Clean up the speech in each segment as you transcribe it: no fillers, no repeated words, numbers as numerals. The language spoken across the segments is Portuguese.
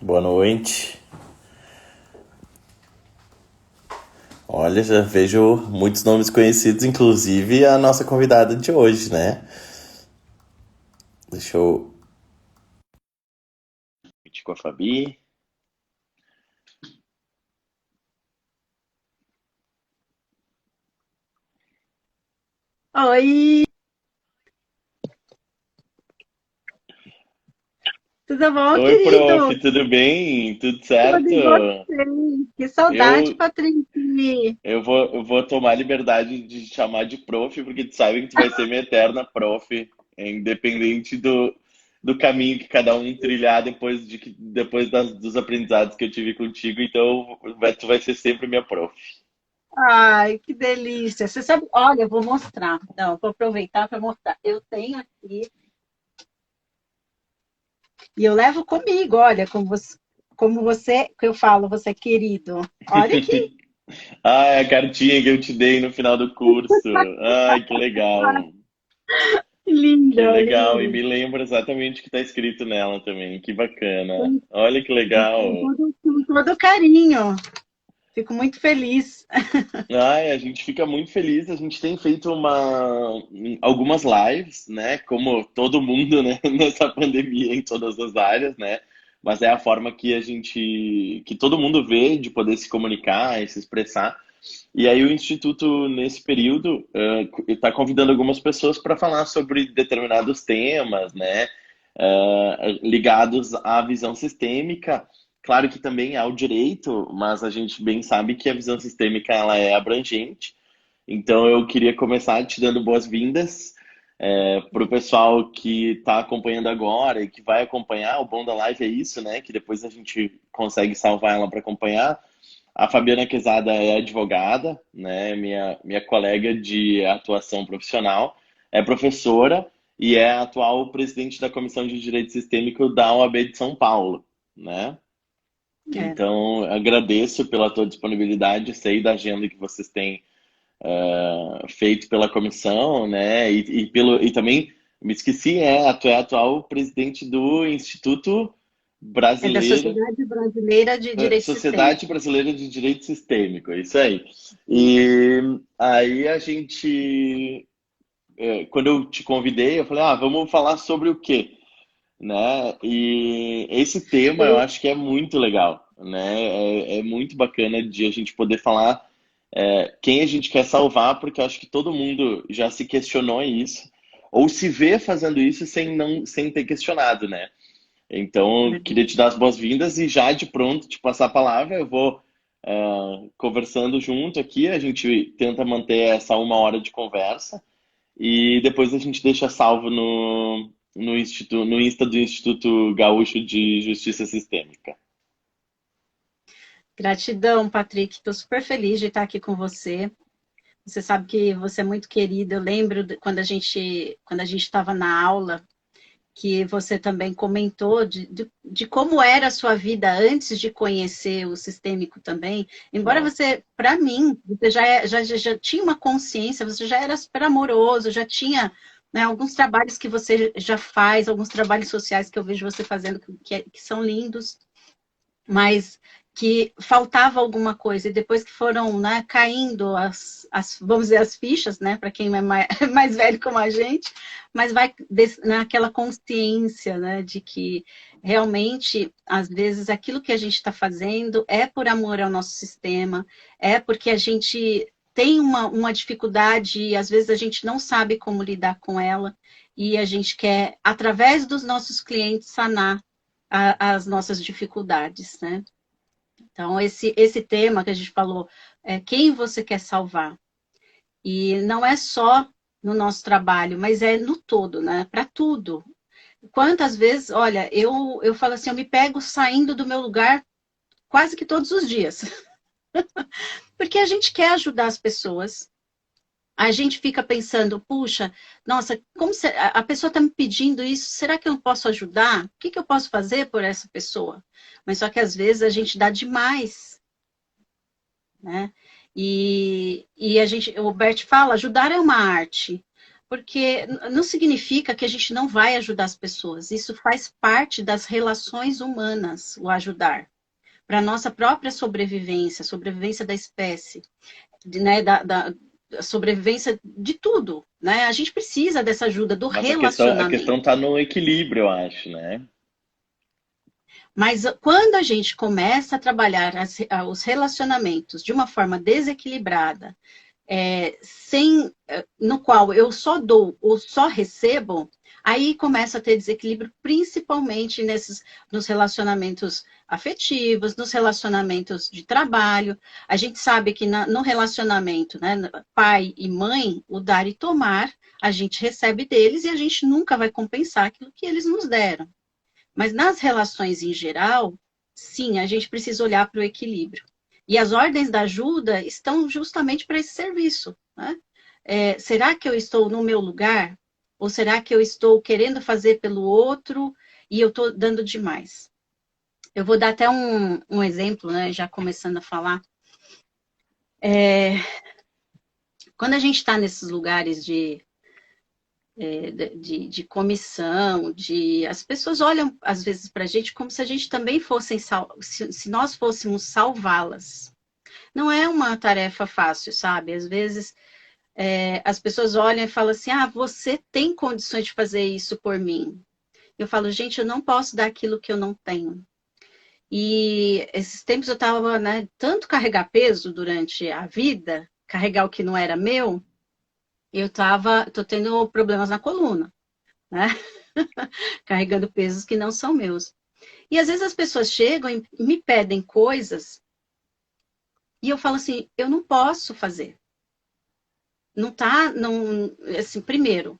Boa noite. Olha, já vejo muitos nomes conhecidos, inclusive a nossa convidada de hoje, né? Deixa eu. Com a Fabi. Oi, tudo bom, Oi, querido? prof, tudo bem? Tudo Tudo certo? em você? Que saudade, Eu, Patrick. eu vou tomar liberdade de te chamar de prof, porque tu sabe que tu vai ser minha eterna prof, independente do caminho que cada um trilhar depois dos aprendizados que eu tive contigo. Então, tu vai ser sempre minha prof. Ai, que delícia. Você sabe, olha, eu vou mostrar. Não, vou aproveitar para mostrar. Eu tenho aqui e eu levo comigo, olha, como você, que eu falo, você é querido. Olha aqui. Ah, é a cartinha que eu te dei no final do curso. Ai, que Ai, legal. que Que lindo, legal. E lindo. me lembra exatamente o que está escrito nela também. Que bacana. Com, Olha que legal. com todo carinho. Fico muito feliz. Ai, a gente fica muito feliz. A gente tem feito algumas lives, né? Como todo mundo, né? Nessa pandemia em todas as áreas, né? Mas é a forma que todo mundo vê de poder se comunicar e se expressar. E aí o Instituto, nesse período, está convidando algumas pessoas para falar sobre determinados temas, né, ligados à visão sistêmica. Claro que também ao direito, mas a gente bem sabe que a visão sistêmica ela é abrangente. Então eu queria começar te dando boas-vindas para o pessoal que está acompanhando agora e que vai acompanhar. O bom da live é isso, né? Que depois a gente consegue salvar ela para acompanhar. A Fabiana Quezada é advogada, né? Minha colega de atuação profissional, é professora e é a atual presidente da Comissão de Direito Sistêmico da OAB de São Paulo, né? É. Então, agradeço pela tua disponibilidade, sei da agenda que vocês têm feito pela comissão, né? E também me esqueci, tu é a atual presidente do Instituto É da Brasileiro Sociedade Brasileira de Direito Sociedade Sistêmico. Brasileira de Direito Sistêmico, é isso aí. E aí a gente, quando eu te convidei, eu falei, vamos falar sobre o quê? Né? E esse tema eu acho que é muito legal, né? É muito bacana de a gente poder falar quem a gente quer salvar, porque eu acho que todo mundo já se questionou isso, ou se vê fazendo isso sem ter questionado, né? Então, queria te dar as boas-vindas e já de pronto te passar a palavra. Eu vou conversando junto aqui, a gente tenta manter essa 1 hora de conversa e depois a gente deixa salvo no Insta do Instituto Gaúcho de Justiça Sistêmica. Gratidão, Patrick. Estou super feliz de estar aqui com você. Você sabe que você é muito querido. Eu lembro quando a gente estava na aula, que você também comentou de como era a sua vida antes de conhecer o sistêmico também. Embora Né? você, para mim, você já tinha uma consciência, você já era super amoroso, já tinha, né, alguns trabalhos que você já faz, alguns trabalhos sociais que eu vejo você fazendo que são lindos, mas que faltava alguma coisa, e depois que foram, né, caindo vamos dizer, as fichas, né, para quem é mais, mais velho como a gente, mas vai naquela consciência, né, de que realmente, às vezes, aquilo que a gente está fazendo é por amor ao nosso sistema, é porque a gente tem uma dificuldade e às vezes a gente não sabe como lidar com ela, e a gente quer, através dos nossos clientes, sanar as nossas dificuldades, né? Então, esse tema que a gente falou, é quem você quer salvar. E não é só no nosso trabalho, mas é no todo, né? Para tudo. Quantas vezes, olha, eu falo assim, eu me pego saindo do meu lugar quase que todos os dias. Porque a gente quer ajudar as pessoas, a gente fica pensando, puxa, nossa, como a pessoa está me pedindo isso, será que eu posso ajudar? O que eu posso fazer por essa pessoa? Mas só que às vezes a gente dá demais, né? E o Bert fala, ajudar é uma arte, Porque não significa que a gente não vai ajudar as pessoas. Isso faz parte das relações humanas, o ajudar. Para a nossa própria sobrevivência, sobrevivência da espécie, né, da sobrevivência de tudo, né? A gente precisa dessa ajuda, do Mas a questão relacionamento. tá no equilíbrio, eu acho, né? Mas quando a gente começa a trabalhar os relacionamentos de uma forma desequilibrada, no qual eu só dou ou só recebo, aí começa a ter desequilíbrio, principalmente nos relacionamentos afetivos, nos relacionamentos de trabalho. A gente sabe que no relacionamento, né, pai e mãe, o dar e tomar, a gente recebe deles e a gente nunca vai compensar aquilo que eles nos deram. Mas nas relações em geral, sim, a gente precisa olhar para o equilíbrio. E as ordens da ajuda estão justamente para esse serviço. Né? Será que eu estou no meu lugar? Ou será que eu estou querendo fazer pelo outro e eu estou dando demais? Eu vou dar até um exemplo, né, já começando a falar. Quando a gente está nesses lugares de comissão, as pessoas olham às vezes para a gente como se a gente também fosse, se nós fôssemos salvá-las. Não é uma tarefa fácil, sabe? Às vezes as pessoas olham e falam assim, você tem condições de fazer isso por mim. Eu falo, gente, eu não posso dar aquilo que eu não tenho. E esses tempos eu estava, né, tanto carregar peso durante a vida, carregar o que não era meu, tô tendo problemas na coluna, né? Carregando pesos que não são meus. E às vezes as pessoas chegam e me pedem coisas e eu falo assim, eu não posso fazer. Não tá, não, assim, primeiro,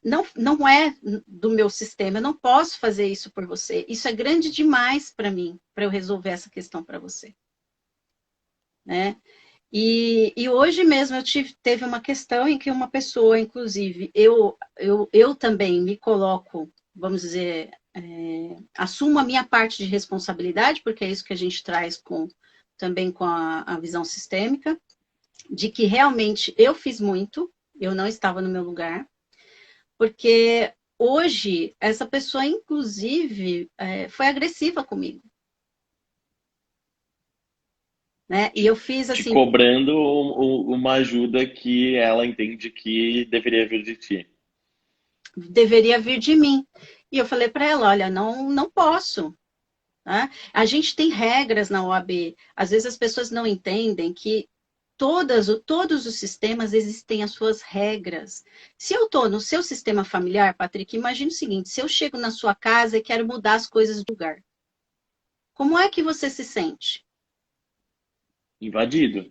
não é do meu sistema, eu não posso fazer isso por você. Isso é grande demais para mim, para eu resolver essa questão para você. Né? E hoje mesmo teve uma questão em que uma pessoa, inclusive, eu também me coloco, vamos dizer, assumo a minha parte de responsabilidade, porque é isso que a gente traz também com a visão sistêmica, de que realmente eu fiz muito, eu não estava no meu lugar, porque hoje essa pessoa, inclusive, foi agressiva comigo. Né? E eu fiz Te assim, cobrando uma ajuda que ela entende que deveria vir de ti. deveria vir de mim. E eu falei para ela, olha, não posso. Tá? A gente tem regras na OAB. Às vezes as pessoas não entendem que todos os sistemas existem as suas regras. Se eu estou no seu sistema familiar, Patrick, imagine o seguinte, se eu chego na sua casa e quero mudar as coisas do lugar, como é que você se sente? Invadido.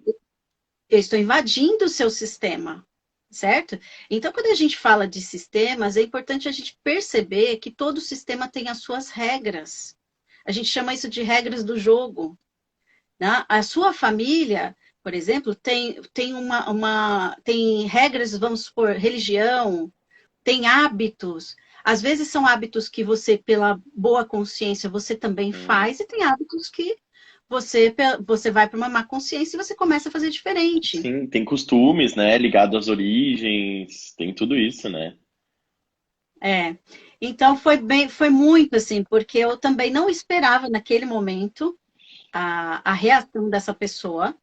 Eu estou invadindo o seu sistema, certo? Então, quando a gente fala de sistemas, é importante a gente perceber que todo sistema tem as suas regras. A gente chama isso de regras do jogo. Né? A sua família, por exemplo, tem regras, vamos supor, religião, tem hábitos. Às vezes são hábitos que você, pela boa consciência, você também Hum. faz, e tem hábitos que você vai para uma má consciência e você começa a fazer diferente. Sim, tem costumes, né? Ligado às origens, tem tudo isso, né? É. Então foi muito assim, porque eu também não esperava naquele momento a reação dessa pessoa.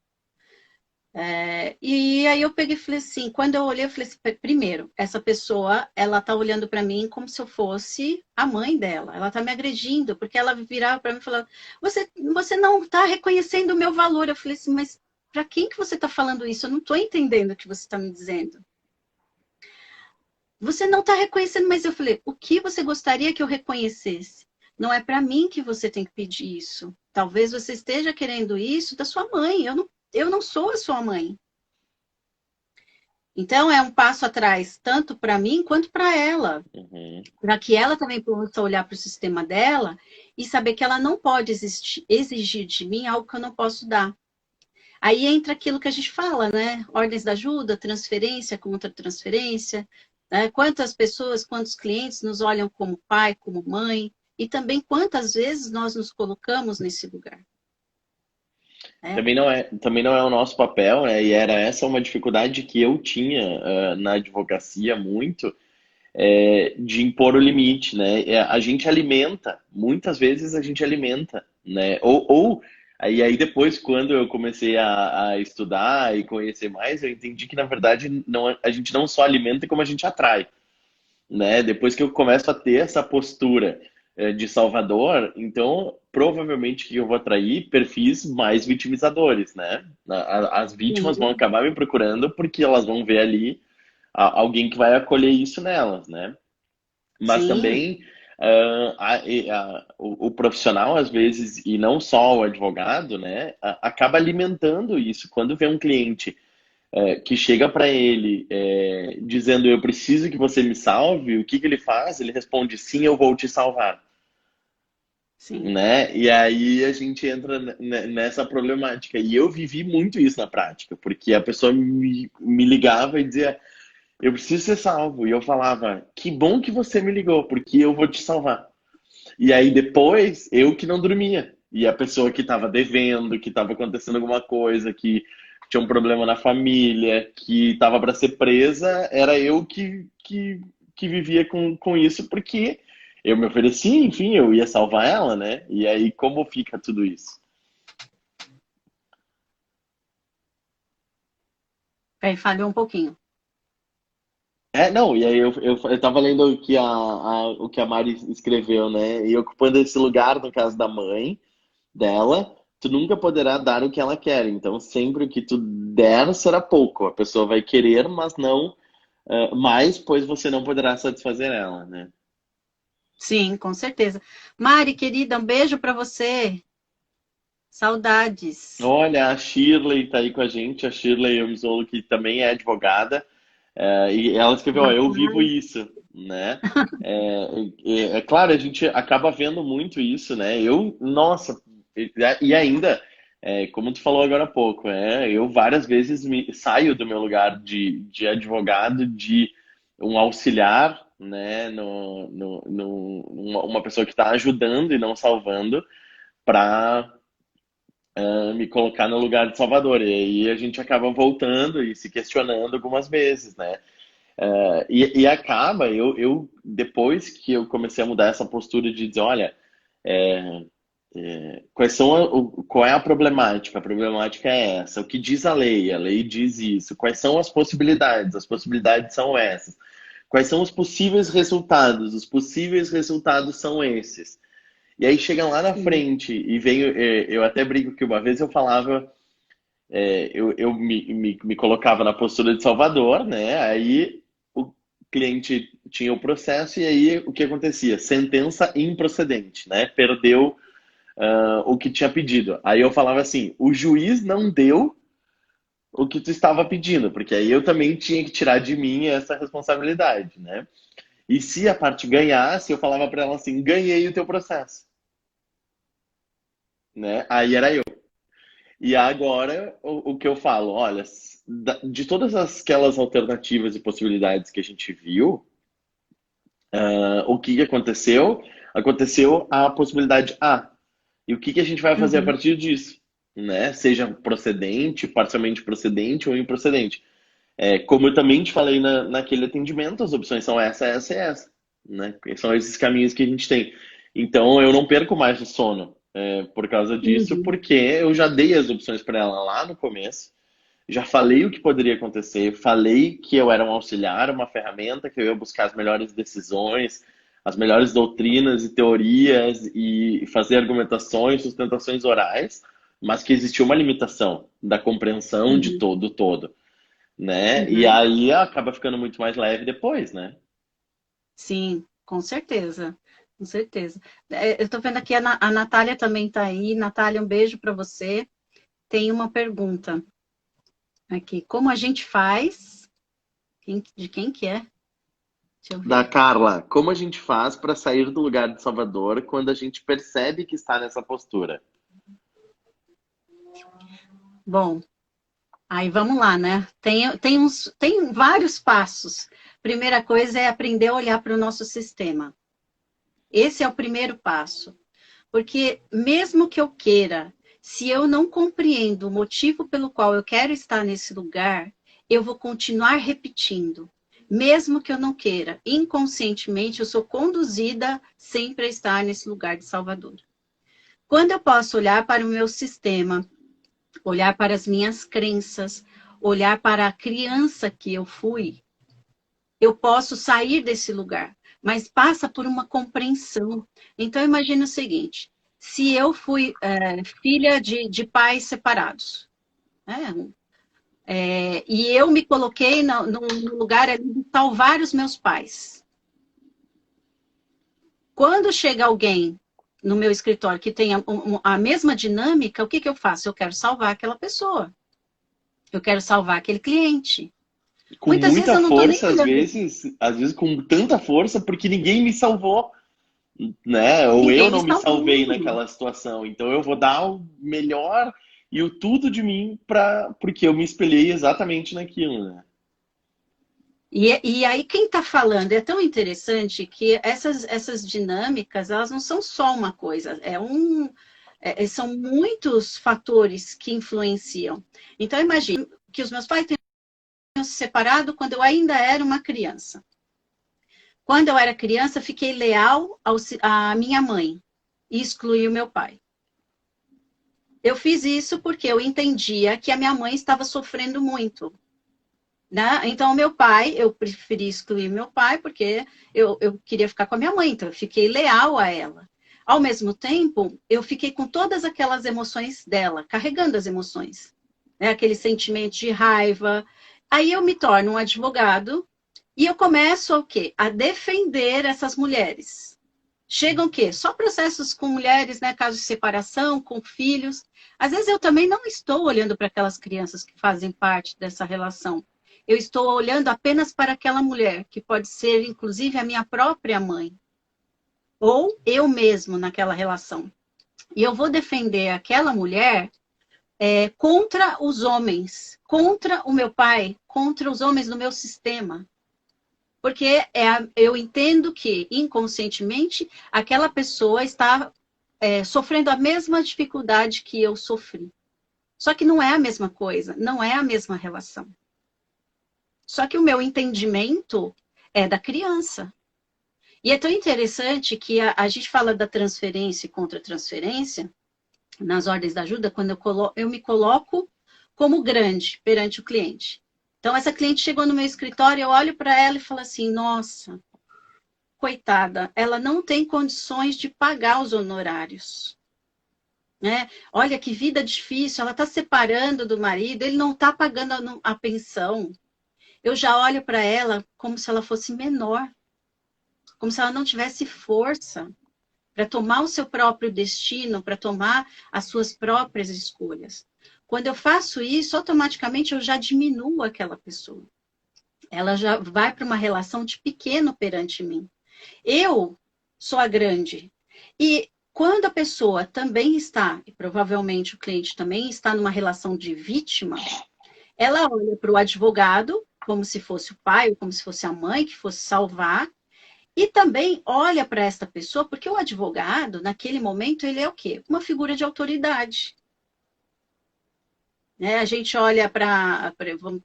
E aí eu peguei e falei assim, quando eu olhei, eu falei assim, primeiro, essa pessoa, ela tá olhando para mim como se eu fosse a mãe dela. Ela tá me agredindo, porque ela virava para mim e falava, você não tá reconhecendo o meu valor. Eu falei assim, mas para quem que você tá falando isso? Eu não tô entendendo o que você tá me dizendo. Você não tá reconhecendo, mas eu falei, o que você gostaria que eu reconhecesse? Não é para mim que você tem que pedir isso. Talvez você esteja querendo isso da sua mãe. Eu não sou a sua mãe. Então, é um passo atrás, tanto para mim quanto para ela, Uhum. para que ela também possa olhar para o sistema dela e saber que ela não pode exigir de mim algo que eu não posso dar. Aí entra aquilo que a gente fala, né? Ordens da ajuda, transferência, contra-transferência, né? Quantas pessoas, quantos clientes nos olham como pai, como mãe, e também quantas vezes nós nos colocamos nesse lugar. né? Também não é o nosso papel, né? E era essa uma dificuldade que eu tinha na advocacia muito, de impor o limite, né? A gente alimenta, muitas vezes a gente alimenta, né? Aí depois, quando eu comecei a estudar e conhecer mais, eu entendi que, na verdade, não, a gente não só alimenta, como a gente atrai, né? Depois que eu começo a ter essa postura de salvador, então provavelmente que eu vou atrair perfis mais vitimizadores, né? As vítimas vão Sim, acabar me procurando porque elas vão ver ali alguém que vai acolher isso nelas, né? Mas sim, também o profissional, às vezes, e não só o advogado, né, acaba alimentando isso. Quando vê um cliente que chega para ele dizendo eu preciso que você me salve, o que que ele faz? Ele responde sim, eu vou te salvar, sim. né? E aí a gente entra nessa problemática. E eu vivi muito isso na prática, porque a pessoa me ligava e dizia eu preciso ser salvo. E eu falava que bom que você me ligou, porque eu vou te salvar. E aí depois eu que não dormia. E a pessoa que estava devendo, que estava acontecendo alguma coisa, que tinha um problema na família, que estava para ser presa, era eu que vivia com isso, porque eu me ofereci, enfim, eu ia salvar ela, né? E aí como fica tudo isso? Aí falhou um pouquinho. Não, e aí eu tava lendo o que a Mari escreveu, né? E ocupando esse lugar, no caso da mãe dela, tu nunca poderá dar o que ela quer. Então, sempre o que tu der será pouco. A pessoa vai querer, mas não mais, pois você não poderá satisfazer ela, né? Sim, com certeza. Mari, querida, um beijo para você. Saudades. Olha, a Shirley tá aí com a gente, a Shirley Yomizolo, que também é advogada, e ela escreveu, ó, eu vivo isso, né? É claro, a gente acaba vendo muito isso, né? Nossa, e ainda, como tu falou agora há pouco, eu várias vezes saio do meu lugar de advogado, de um auxiliar, né? Uma pessoa que está ajudando e não salvando, para me colocar no lugar de Salvador. E aí a gente acaba voltando e se questionando algumas vezes, né? E acaba, depois que eu comecei a mudar essa postura de dizer, olha, qual é a problemática? A problemática é essa. O que diz a lei diz isso. Quais são as possibilidades? As possibilidades são essas. Quais são os possíveis resultados? Os possíveis resultados são esses. E aí chega lá na Sim. frente e vem, eu até brinco que uma vez eu falava, eu me colocava na postura de Salvador, né? Aí o cliente tinha o processo e aí o que acontecia? Sentença improcedente, né? Perdeu o que tinha pedido. Aí eu falava assim, o juiz não deu o que tu estava pedindo, porque aí eu também tinha que tirar de mim essa responsabilidade, né? E se a parte ganhasse, eu falava para ela assim, ganhei o teu processo, né? Aí era eu. E agora, o que eu falo, olha, de todas aquelas alternativas e possibilidades que a gente viu, o que que aconteceu? Aconteceu a possibilidade A. E o que que a gente vai fazer a Uhum. partir disso? Né? Seja procedente, parcialmente procedente ou improcedente. Como eu também te falei naquele atendimento, as opções são essa e essa. Né? São esses caminhos que a gente tem. Então, eu não perco mais o sono por causa disso, Uhum. porque eu já dei as opções para ela lá no começo. Já falei o que poderia acontecer, falei que eu era um auxiliar, uma ferramenta, que eu ia buscar as melhores decisões, as melhores doutrinas e teorias e fazer argumentações, sustentações orais, mas que existia uma limitação da compreensão de Uhum. todo o todo, né? E Uhum. aí acaba ficando muito mais leve depois, né? Sim, com certeza. Com certeza. Eu estou vendo aqui, a Natália também está aí. Natália, um beijo para você. Tem uma pergunta aqui. Como a gente faz? De quem que é? Deixa eu Da ver. Carla, como a gente faz para sair do lugar de Salvador quando a gente percebe que está nessa postura? Bom, aí vamos lá, né? Tem vários passos. Primeira coisa é aprender a olhar para o nosso sistema. Esse é o primeiro passo. Porque mesmo que eu queira Se eu não compreendo o motivo pelo qual eu quero estar nesse lugar, eu vou continuar repetindo. Mesmo que eu não queira, inconscientemente eu sou conduzida sempre a estar nesse lugar de Salvador. Quando eu posso olhar para o meu sistema, olhar para as minhas crenças, olhar para a criança que eu fui, eu posso sair desse lugar, mas passa por uma compreensão. Então, imagine o seguinte, se eu fui filha de pais separados, né? E eu me coloquei no lugar ali de salvar os meus pais. Quando chega alguém no meu escritório que tem a mesma dinâmica, o que eu faço? Eu quero salvar aquela pessoa. Eu quero salvar aquele cliente. Com Muitas vezes muita eu não estou nem força, olhando. às vezes com tanta força, porque ninguém me salvou, né? Ou eu Ninguém me não me salvei salvou. naquela situação. Então eu vou dar o melhor e o tudo de mim porque eu me espelhei exatamente naquilo, né? E aí, quem está falando é tão interessante que essas dinâmicas, elas não são só uma coisa, são muitos fatores que influenciam. Então, imagine que os meus pais tenham se separado quando eu ainda era uma criança. Quando eu era criança, fiquei leal à minha mãe e excluí o meu pai. Eu fiz isso porque eu entendia que a minha mãe estava sofrendo muito. Né? Então, o meu pai, eu preferi excluir meu pai porque eu queria ficar com a minha mãe, então eu fiquei leal a ela. Ao mesmo tempo, eu fiquei com todas aquelas emoções dela, carregando as emoções, né? Aquele sentimento de raiva. Aí eu me torno um advogado e eu começo o quê? A defender essas mulheres. Chegam o quê? Só processos com mulheres, né? Casos de separação, com filhos. Às vezes eu também não estou olhando para aquelas crianças que fazem parte dessa relação. Eu estou olhando apenas para aquela mulher, que pode ser, inclusive, a minha própria mãe. Ou eu mesmo naquela relação. E eu vou defender aquela mulher contra os homens, contra o meu pai, contra os homens do meu sistema. Porque eu entendo que, inconscientemente, aquela pessoa está sofrendo a mesma dificuldade que eu sofri. Só que não é a mesma coisa, não é a mesma relação. Só que o meu entendimento é da criança. E é tão interessante que a gente fala da transferência e contra-transferência nas ordens da ajuda, quando eu me coloco como grande perante o cliente. Então, essa cliente chegou no meu escritório, eu olho para ela e falo assim, nossa, coitada, ela não tem condições de pagar os honorários. Né? Olha que vida difícil, ela está separando do marido, ele não está pagando a pensão. Eu já olho para ela como se ela fosse menor, como se ela não tivesse força para tomar o seu próprio destino, para tomar as suas próprias escolhas. Quando eu faço isso, automaticamente eu já diminuo aquela pessoa. Ela já vai para uma relação de pequeno perante mim. Eu sou a grande. E quando a pessoa também está, e provavelmente o cliente também está numa relação de vítima, ela olha para o advogado como se fosse o pai ou como se fosse a mãe que fosse salvar, e também olha para esta pessoa, porque o advogado, naquele momento, ele é o quê? Uma figura de autoridade. Né? A gente olha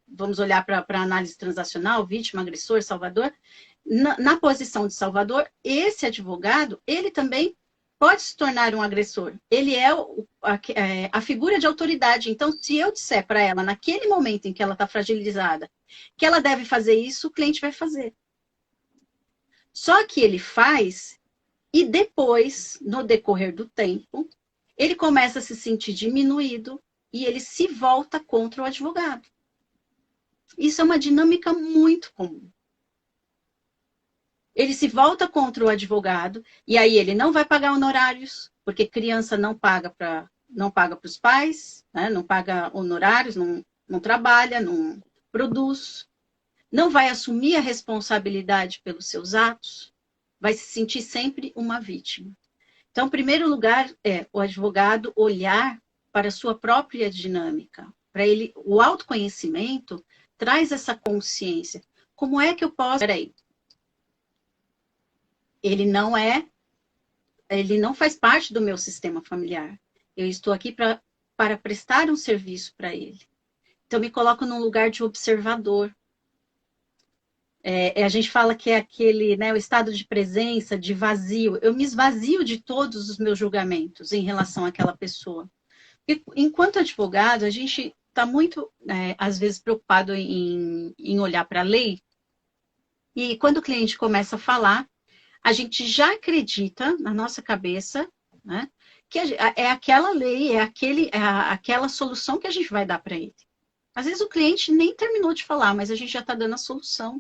vamos olhar para a análise transacional, vítima, agressor, salvador. Na posição de salvador, esse advogado, ele também pode se tornar um agressor. Ele é a figura de autoridade. Então, se eu disser para ela, naquele momento em que ela está fragilizada, que ela deve fazer isso, o cliente vai fazer. Só que ele faz e depois, no decorrer do tempo, ele começa a se sentir diminuído e ele se volta contra o advogado. Isso é uma dinâmica muito comum. Ele se volta contra o advogado e aí ele não vai pagar honorários, porque criança não paga para os pais, né? Não paga honorários, não trabalha, não produz, não vai assumir a responsabilidade pelos seus atos, vai se sentir sempre uma vítima. Então, em primeiro lugar, o advogado olhar para a sua própria dinâmica, para ele, o autoconhecimento traz essa consciência. Como é que eu posso... Peraí. Ele não faz parte do meu sistema familiar. Eu estou aqui para para prestar um serviço para ele. Então, eu me coloco num lugar de observador. A gente fala que é aquele, né, o estado de presença, de vazio. Eu me esvazio de todos os meus julgamentos em relação àquela pessoa. E, enquanto advogado, a gente está muito, às vezes, preocupado em olhar para a lei. E quando o cliente começa a falar, a gente já acredita na nossa cabeça, né, que é aquela lei, aquela solução que a gente vai dar para ele. Às vezes o cliente nem terminou de falar, mas a gente já está dando a solução.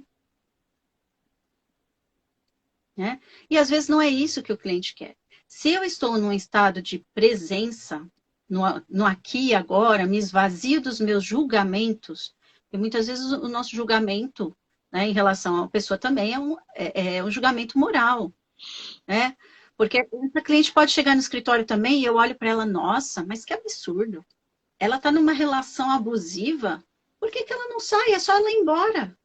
Né? E às vezes não é isso que o cliente quer. Se eu estou num estado de presença, no aqui e agora, me esvazio dos meus julgamentos, e muitas vezes o nosso julgamento, né, em relação à pessoa também é um julgamento moral. Né? Porque essa cliente pode chegar no escritório também e eu olho para ela, nossa, mas que absurdo. Ela está numa relação abusiva, por que ela não sai? É só ela ir embora.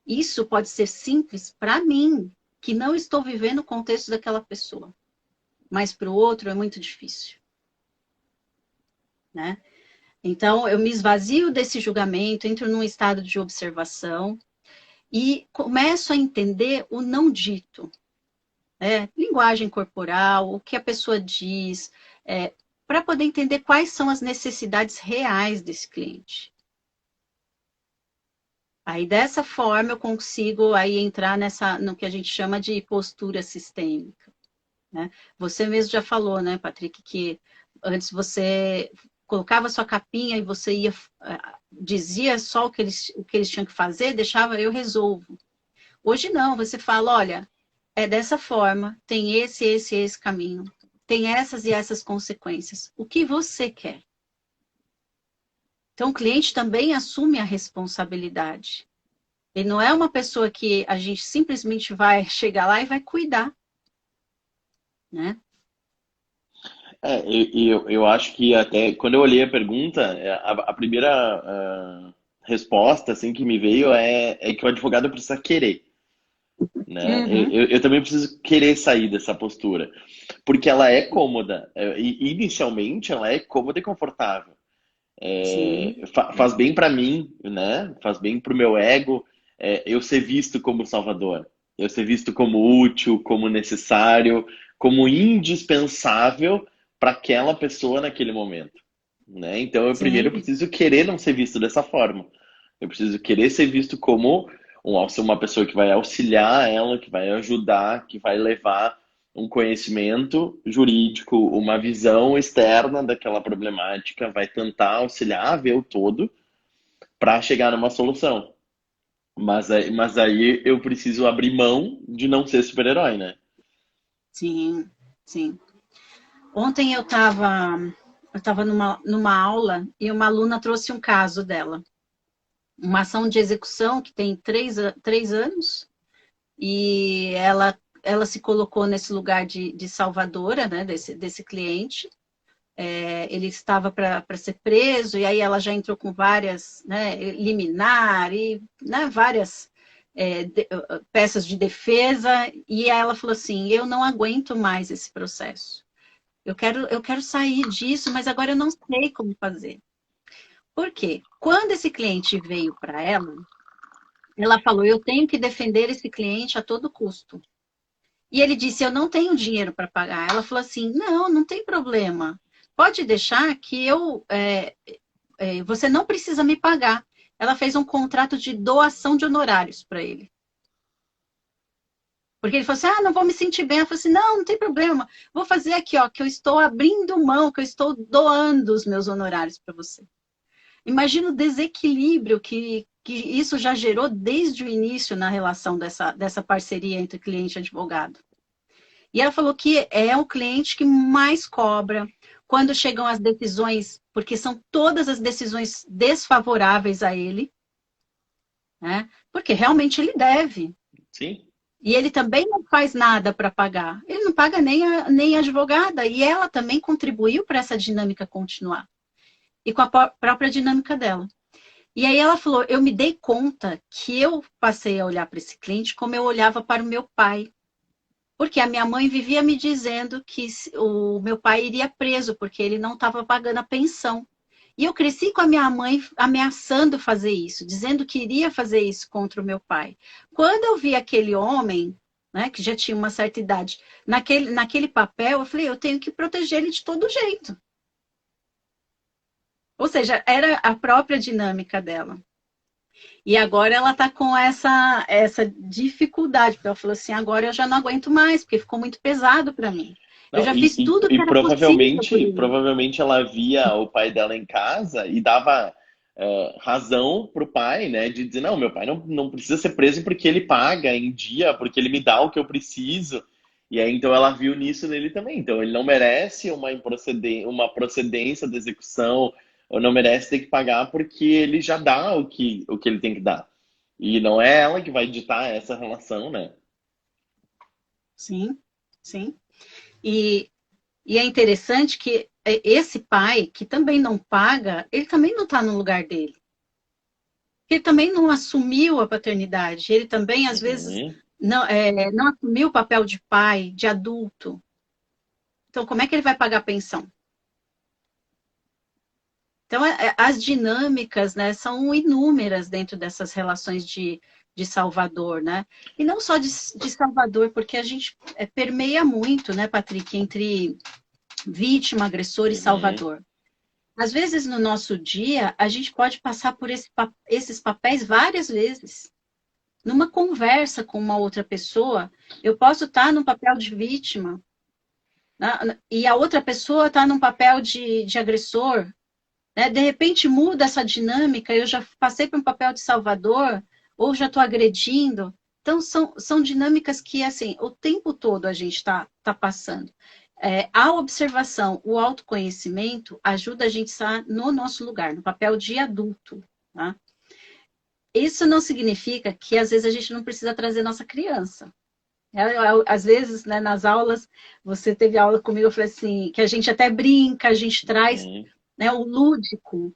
Isso pode ser simples para mim, que não estou vivendo o contexto daquela pessoa. Mas para o outro é muito difícil. Né? Então, eu me esvazio desse julgamento, entro num estado de observação e começo a entender o não dito. Linguagem corporal, o que a pessoa diz, para poder entender quais são as necessidades reais desse cliente. Aí, dessa forma, eu consigo aí entrar no que a gente chama de postura sistêmica. Né? Você mesmo já falou, né, Patrick, que antes você colocava sua capinha e você dizia só o que eles tinham que fazer, deixava eu resolvo. Hoje não, você fala, olha, é dessa forma, tem esse caminho, tem essas e essas consequências. O que você quer? Então, o cliente também assume a responsabilidade. Ele não é uma pessoa que a gente simplesmente vai chegar lá e vai cuidar. Né? Eu acho que até quando eu olhei a pergunta, a primeira resposta assim, que me veio é que o advogado precisa querer. Né? Uhum. Eu também preciso querer sair dessa postura, porque ela é cômoda, e inicialmente ela é cômoda e confortável. Sim. Faz bem para mim, né? Faz bem para o meu ego, eu ser visto como salvador, eu ser visto como útil, como necessário, como indispensável para aquela pessoa naquele momento. Né? Então, eu primeiro Sim. preciso querer não ser visto dessa forma. Eu preciso querer ser visto como uma pessoa que vai auxiliar ela, que vai ajudar, que vai levar um conhecimento jurídico, uma visão externa daquela problemática, vai tentar auxiliar a ver o todo para chegar numa solução. Mas aí eu preciso abrir mão de não ser super-herói, né? Sim, sim. Ontem eu tava numa aula e uma aluna trouxe um caso dela. Uma ação de execução que tem 3 anos e ela se colocou nesse lugar de salvadora, né, desse cliente. Ele estava para ser preso e aí ela já entrou com várias, né, liminar e, né, várias peças de defesa e ela falou assim, eu não aguento mais esse processo. Eu quero sair disso, mas agora eu não sei como fazer. Por quê? Quando esse cliente veio para ela falou, eu tenho que defender esse cliente a todo custo. E ele disse, eu não tenho dinheiro para pagar. Ela falou assim, não tem problema. Pode deixar que você não precisa me pagar. Ela fez um contrato de doação de honorários para ele. Porque ele falou assim, não vou me sentir bem. Ela falou assim, não tem problema. Vou fazer aqui, ó, que eu estou abrindo mão, que eu estou doando os meus honorários para você. Imagina o desequilíbrio que isso já gerou desde o início na relação dessa parceria entre cliente e advogado. E ela falou que é o cliente que mais cobra quando chegam as decisões, porque são todas as decisões desfavoráveis a ele, né? Porque realmente ele deve. Sim. E ele também não faz nada para pagar. Ele não paga nem a advogada. E ela também contribuiu para essa dinâmica continuar. E com a própria dinâmica dela. E aí ela falou, eu me dei conta que eu passei a olhar para esse cliente como eu olhava para o meu pai. Porque a minha mãe vivia me dizendo que o meu pai iria preso, porque ele não estava pagando a pensão. E eu cresci com a minha mãe ameaçando fazer isso, dizendo que iria fazer isso contra o meu pai. Quando eu vi aquele homem, né, que já tinha uma certa idade, naquele papel, eu falei, eu tenho que proteger ele de todo jeito. Ou seja, era a própria dinâmica dela. E agora ela está com essa dificuldade, porque ela falou assim, agora eu já não aguento mais, porque ficou muito pesado para mim. Eu Não, já fiz tudo que era possível por ele. provavelmente ela via o pai dela em casa e dava razão pro pai, né? De dizer, não, meu pai não precisa ser preso porque ele paga em dia, porque ele me dá o que eu preciso. E aí, então, ela viu nisso nele também. Então, ele não merece uma procedência da execução, ou não merece ter que pagar porque ele já dá o que ele tem que dar. E não é ela que vai ditar essa relação, né? Sim, sim. E, e é interessante que esse pai, que também não paga, ele também não está no lugar dele. Ele também não assumiu a paternidade. Ele também, às vezes, Uhum. não assumiu o papel de pai, de adulto. Então, como é que ele vai pagar a pensão? Então, as dinâmicas, né, são inúmeras dentro dessas relações de Salvador, né? E não só de Salvador, porque a gente permeia muito, né, Patrick, entre vítima, agressor e Uhum. salvador. Às vezes, no nosso dia, a gente pode passar por esses papéis várias vezes. Numa conversa com uma outra pessoa, eu posso estar num papel de vítima, né? E a outra pessoa está num papel de agressor, né? De repente muda essa dinâmica, eu já passei por um papel de salvador, ou já estou agredindo. Então, são dinâmicas que, assim, o tempo todo a gente tá passando. A observação, o autoconhecimento ajuda a gente a estar no nosso lugar, no papel de adulto. Tá? Isso não significa que às vezes a gente não precisa trazer nossa criança. Às vezes, né, nas aulas, você teve aula comigo, eu falei assim, que a gente até brinca, a gente traz, Uhum. né, o lúdico.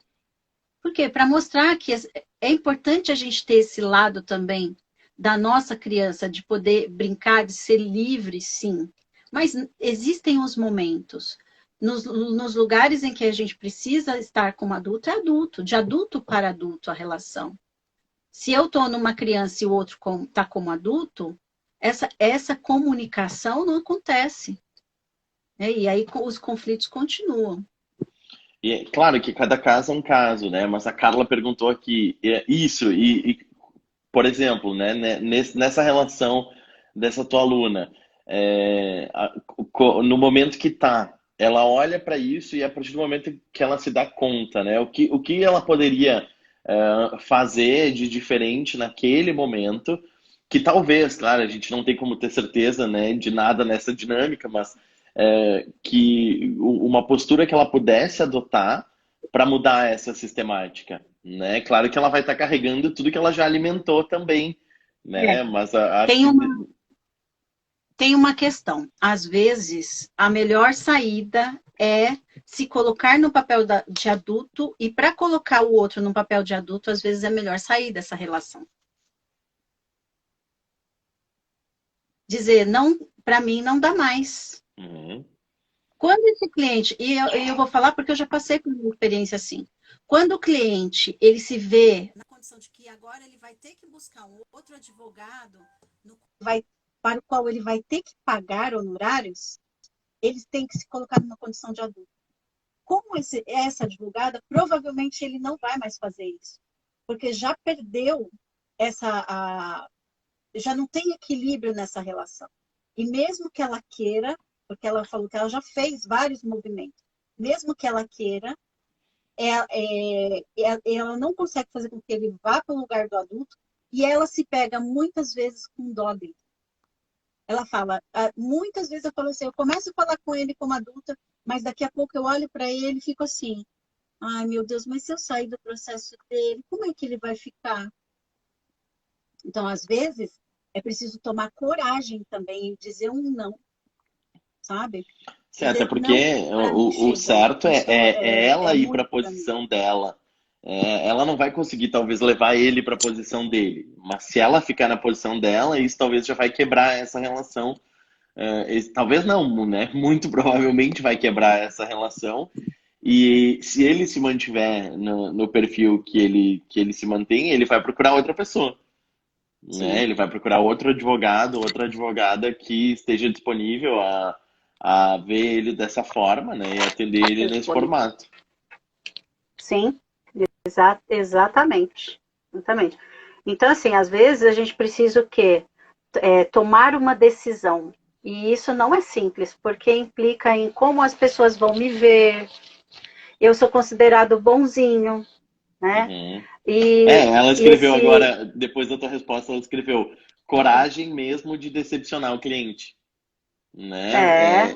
Por quê? Para mostrar que é importante a gente ter esse lado também da nossa criança, de poder brincar, de ser livre, sim. Mas existem os momentos. Nos lugares em que a gente precisa estar como adulto, é adulto, de adulto para adulto a relação. Se eu estou numa criança e o outro está como adulto, essa comunicação não acontece. Né? E aí os conflitos continuam. E é claro que cada caso é um caso, né? Mas a Carla perguntou aqui, isso, por exemplo, nessa relação dessa tua aluna, no momento que tá, ela olha para isso e a partir do momento que ela se dá conta, né? O que ela poderia fazer de diferente naquele momento, que talvez, claro, a gente não tem como ter certeza, né, de nada nessa dinâmica, mas que uma postura que ela pudesse adotar para mudar essa sistemática, né? Claro que ela vai estar carregando tudo que ela já alimentou também, É. né? Mas acho Tem que uma, tem uma questão. Às vezes, a melhor saída é se colocar no papel de adulto, e para colocar o outro no papel de adulto, às vezes é melhor sair dessa relação. Dizer, não, para mim não dá mais. Uhum. Quando esse cliente, e eu vou falar porque eu já passei por uma experiência assim. Quando o cliente, ele se vê na condição de que agora ele vai ter que buscar um outro advogado para o qual ele vai ter que pagar honorários, eles têm que se colocar numa condição de adulto. Como essa advogada, provavelmente ele não vai mais fazer isso, porque já perdeu já não tem equilíbrio nessa relação. E mesmo que ela queira, porque ela falou que ela já fez vários movimentos, mesmo que ela queira, ela não consegue fazer com que ele vá para o lugar do adulto, e ela se pega muitas vezes com dó dele. Ela fala, muitas vezes eu falo assim, eu começo a falar com ele como adulta, mas daqui a pouco eu olho para ele e fico assim, ai meu Deus, mas se eu sair do processo dele, como é que ele vai ficar? Então, às vezes, é preciso tomar coragem também e dizer um não, sabe? Sim, até Dizer, não, porque para mim o chega. certo Isso é ela é ir para a muito para mim. posição dela. Ela não vai conseguir, talvez, levar ele para a posição dele. Mas se ela ficar na posição dela, isso talvez já vai quebrar essa relação, talvez não, né? Muito provavelmente vai quebrar essa relação. E se ele se mantiver no perfil que ele se mantém, ele vai procurar outra pessoa, né? Sim, Ele vai procurar outro advogado, outra advogada que esteja disponível a ver ele dessa forma, né? E atender ele nesse disponível. formato. Sim, exatamente. Exatamente. Então, assim, às vezes a gente precisa o quê? Tomar uma decisão. E isso não é simples, porque implica em como as pessoas vão me ver. Eu sou considerado bonzinho, né? Uhum. E Ela escreveu esse agora, depois da tua resposta, ela escreveu coragem mesmo de decepcionar o cliente, né?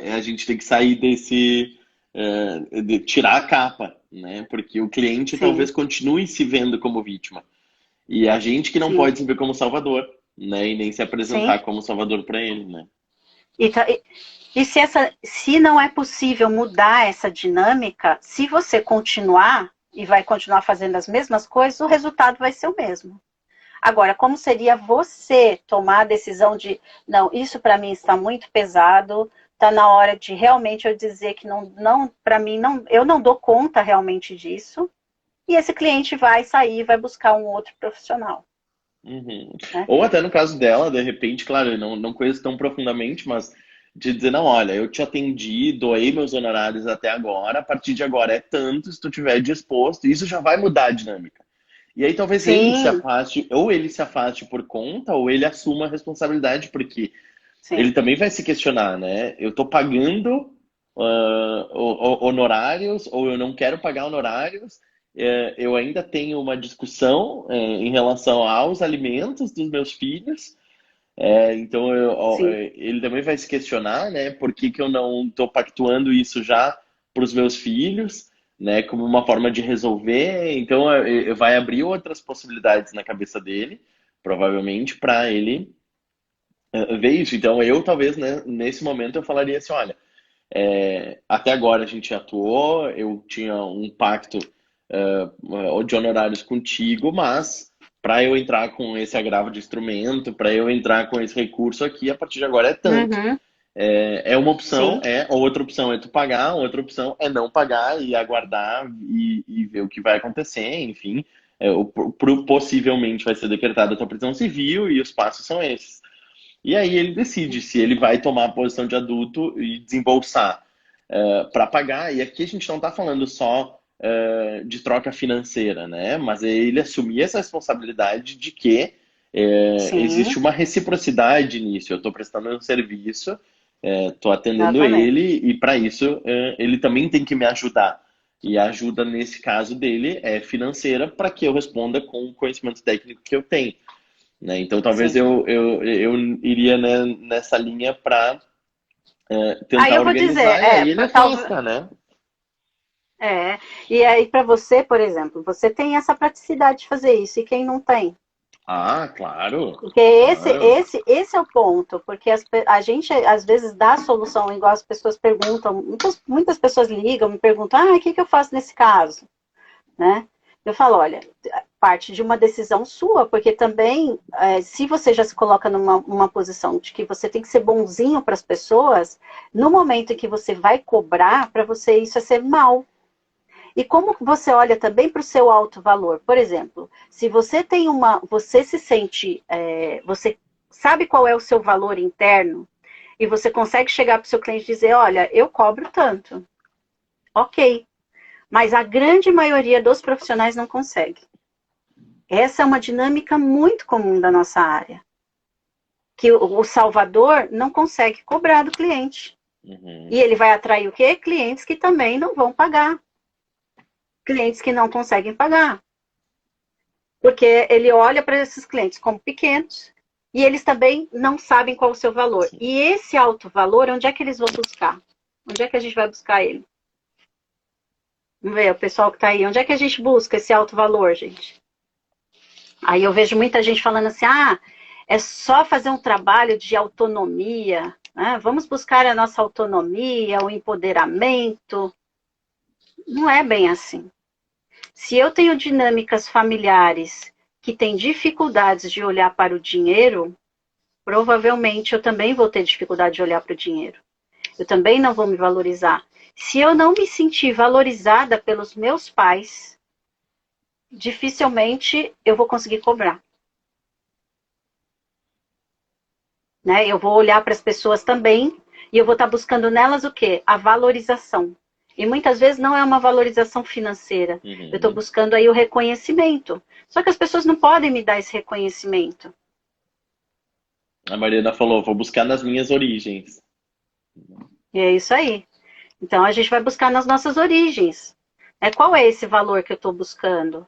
é, A gente tem que sair de tirar a capa, né? Porque o cliente talvez sim, continue se vendo como vítima. E a gente que não sim, pode se ver como salvador, né? E nem se apresentar sim. como salvador para ele, né? E se não é possível mudar essa dinâmica, se você continuar e vai continuar fazendo as mesmas coisas, o resultado vai ser o mesmo. Agora, como seria você tomar a decisão de, não, isso para mim está muito pesado, está na hora de realmente eu dizer que não para mim, não, eu não dou conta realmente disso, e esse cliente vai sair, vai buscar um outro profissional, Uhum. né? Ou até no caso dela, de repente, claro, eu não conheço tão profundamente, mas de dizer, não, olha, eu te atendi, doei meus honorários até agora, a partir de agora é tanto, se tu tiver disposto, isso já vai mudar a dinâmica. E aí talvez ele se Sim, afaste, ou ele se afaste por conta, ou ele assuma a responsabilidade, porque ele sim, também vai se questionar, né? Eu tô pagando honorários, ou eu não quero pagar honorários, eu ainda tenho uma discussão em relação aos alimentos dos meus filhos, então sim, ele também vai se questionar, né? Por que que eu não estou pactuando isso já para os meus filhos, né? Como uma forma de resolver. Então vai abrir outras possibilidades na cabeça dele, provavelmente, para ele ver isso. Então eu talvez, né, nesse momento eu falaria assim, olha, até agora a gente atuou, eu tinha um pacto de honorários contigo, mas para eu entrar com esse agravo de instrumento, para eu entrar com esse recurso aqui, a partir de agora é tanto. uhum, É uma opção, sim, outra opção é tu pagar, outra opção é não pagar e aguardar e ver o que vai acontecer, enfim. Possivelmente vai ser decretada a tua prisão civil e os passos são esses. E aí ele decide se ele vai tomar a posição de adulto e desembolsar para pagar. E aqui a gente não está falando só de troca financeira, né? Mas é ele assumir essa responsabilidade de que existe sim, uma reciprocidade nisso. Eu estou prestando um serviço, estou atendendo ele, exatamente, e para isso ele também tem que me ajudar. E a ajuda, nesse caso dele, é financeira para que eu responda com o conhecimento técnico que eu tenho, né? Então, talvez sim. eu iria, né, nessa linha para Aí tentar eu vou dizer, organizar e aí ele afasta, né? é, e aí para você, por exemplo, você tem essa praticidade de fazer isso, e quem não tem? Ah, claro, Porque claro. esse é o ponto, porque a gente às vezes dá a solução, igual as pessoas perguntam, muitas pessoas ligam, me perguntam, o que eu faço nesse caso? Né? Eu falo, olha, parte de uma decisão sua, porque também, se você já se coloca numa posição de que você tem que ser bonzinho para as pessoas, no momento em que você vai cobrar, para você isso é ser mal. E como você olha também para o seu alto valor? Por exemplo, se você tem você se sente, você sabe qual é o seu valor interno e você consegue chegar para o seu cliente e dizer, olha, eu cobro tanto, ok. Mas a grande maioria dos profissionais não consegue. Essa é uma dinâmica muito comum da nossa área, que o salvador não consegue cobrar do cliente. E Uhum, ele vai atrair o quê? Clientes que também não vão pagar, clientes que não conseguem pagar. Porque ele olha para esses clientes como pequenos e eles também não sabem qual é o seu valor. sim. E esse alto valor, onde é que eles vão buscar? Onde é que a gente vai buscar ele? Vamos ver, o pessoal que está aí, onde é que a gente busca esse alto valor, gente? Aí eu vejo muita gente falando assim, é só fazer um trabalho de autonomia, né? Vamos buscar a nossa autonomia, o empoderamento. Não é bem assim. Se eu tenho dinâmicas familiares que têm dificuldades de olhar para o dinheiro, provavelmente eu também vou ter dificuldade de olhar para o dinheiro. Eu também não vou me valorizar. Se eu não me sentir valorizada pelos meus pais, dificilmente eu vou conseguir cobrar. Né? Eu vou olhar para as pessoas também e eu vou estar buscando nelas o quê? A valorização. E muitas vezes não é uma valorização financeira. Eu estou Uhum. buscando aí o reconhecimento. Só que as pessoas não podem me dar esse reconhecimento. A Mariana falou, vou buscar nas minhas origens. E é isso aí. Então a gente vai buscar nas nossas origens. Qual é esse valor que eu estou buscando?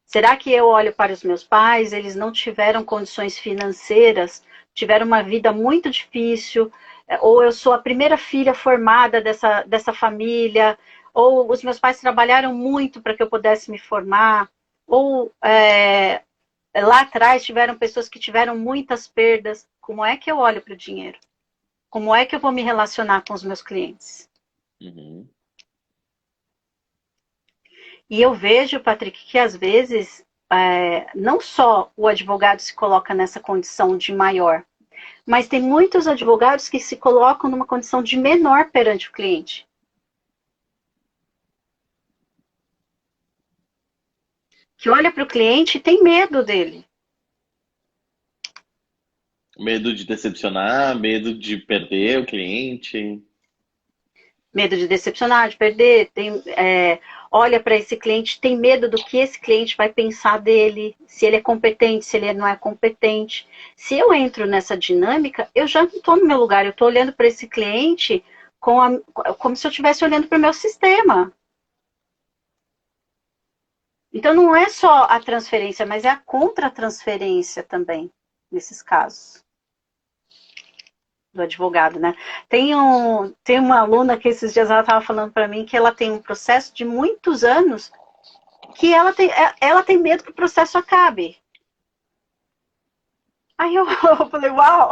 Será que eu olho para os meus pais, eles não tiveram condições financeiras, tiveram uma vida muito difícil, ou eu sou a primeira filha formada dessa família, ou os meus pais trabalharam muito para que eu pudesse me formar, ou lá atrás tiveram pessoas que tiveram muitas perdas. Como é que eu olho para o dinheiro? Como é que eu vou me relacionar com os meus clientes? Uhum. E eu vejo, Patrick, que às vezes não só o advogado se coloca nessa condição de maior, mas tem muitos advogados que se colocam numa condição de menor perante o cliente. Que olha para o cliente e tem medo dele. Medo de decepcionar, medo de perder o cliente. Medo de decepcionar, de perder, olha para esse cliente, tem medo do que esse cliente vai pensar dele, se ele é competente, se ele não é competente. Se eu entro nessa dinâmica, eu já não estou no meu lugar, eu estou olhando para esse cliente como se eu estivesse olhando para o meu sistema. Então não é só a transferência, mas é a contra-transferência também, nesses casos. Do advogado, né? Tem uma aluna que esses dias ela estava falando para mim que ela tem um processo de muitos anos que ela tem medo que o processo acabe. Aí eu falei, uau!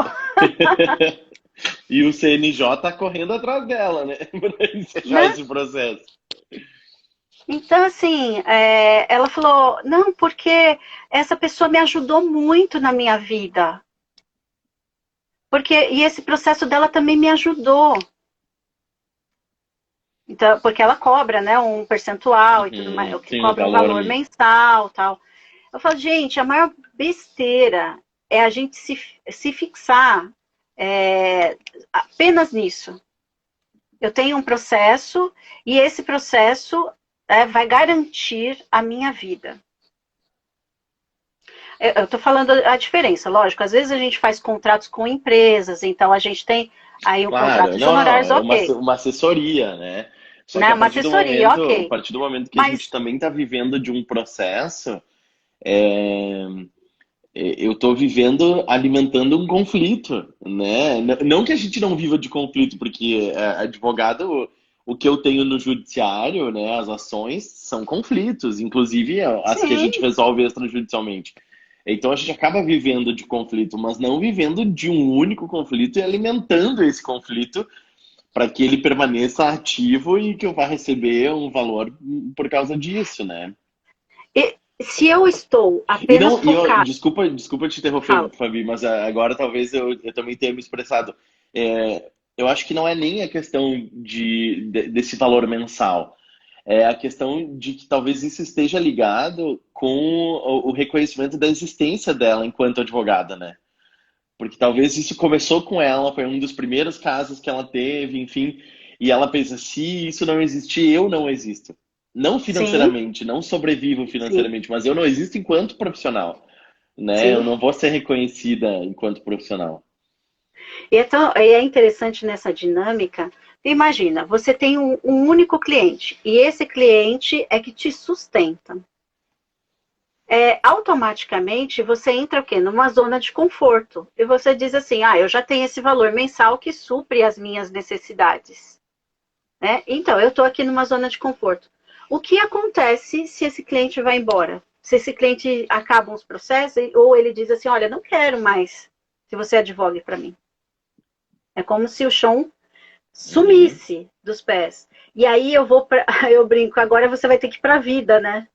E o CNJ tá correndo atrás dela, né? Para encerrar Né? esse processo. Então, assim, ela falou, não, porque essa pessoa me ajudou muito na minha vida. E esse processo dela também me ajudou. Então, porque ela cobra, né, um percentual e tudo mais, Uhum. que Sim, um cobra um valor. valor mensal, tal. Eu falo, gente, a maior besteira é a gente se fixar apenas nisso. Eu tenho um processo e esse processo vai garantir a minha vida. Eu estou falando a diferença, lógico. Às vezes a gente faz contratos com empresas, então a gente tem aí um Claro, contrato de não, não, honorários, é ok. uma assessoria, né? Só que Né? Uma assessoria, a ok. partir do momento que a gente Mas, também está vivendo de um processo, é, eu estou vivendo, alimentando um conflito, né? Não que a gente não viva de conflito, porque advogado, o que eu tenho no judiciário, né, as ações são conflitos, inclusive as que a gente sim, resolve extrajudicialmente. Então a gente acaba vivendo de conflito, mas não vivendo de um único conflito e alimentando esse conflito para que ele permaneça ativo e que eu vá receber um valor por causa disso, né? se eu estou E apenas não, focado, desculpa te interromper, fala. Fabi, mas agora talvez eu também tenha me expressado. Eu acho que não é nem a questão desse valor mensal. É a questão de que talvez isso esteja ligado com o reconhecimento da existência dela enquanto advogada, né? Porque talvez isso começou com ela, foi um dos primeiros casos que ela teve, enfim, e ela pensa, se isso não existir, eu não existo. Não Sim, financeiramente, não sobrevivo sim, financeiramente, mas eu não existo enquanto profissional, né? Eu sim. não vou ser reconhecida enquanto profissional. E é interessante nessa dinâmica. Imagina, você tem um único cliente e esse cliente é que te sustenta. Automaticamente você entra o quê? Numa zona de conforto. E você diz assim, eu já tenho esse valor mensal que supre as minhas necessidades. Né? Então, eu estou aqui numa zona de conforto. O que acontece se esse cliente vai embora? Se esse cliente acaba os processos ou ele diz assim, olha, não quero mais que você advogue para mim. É como se o chão Uhum. sumisse dos pés. E aí eu brinco, agora você vai ter que ir para a vida, né?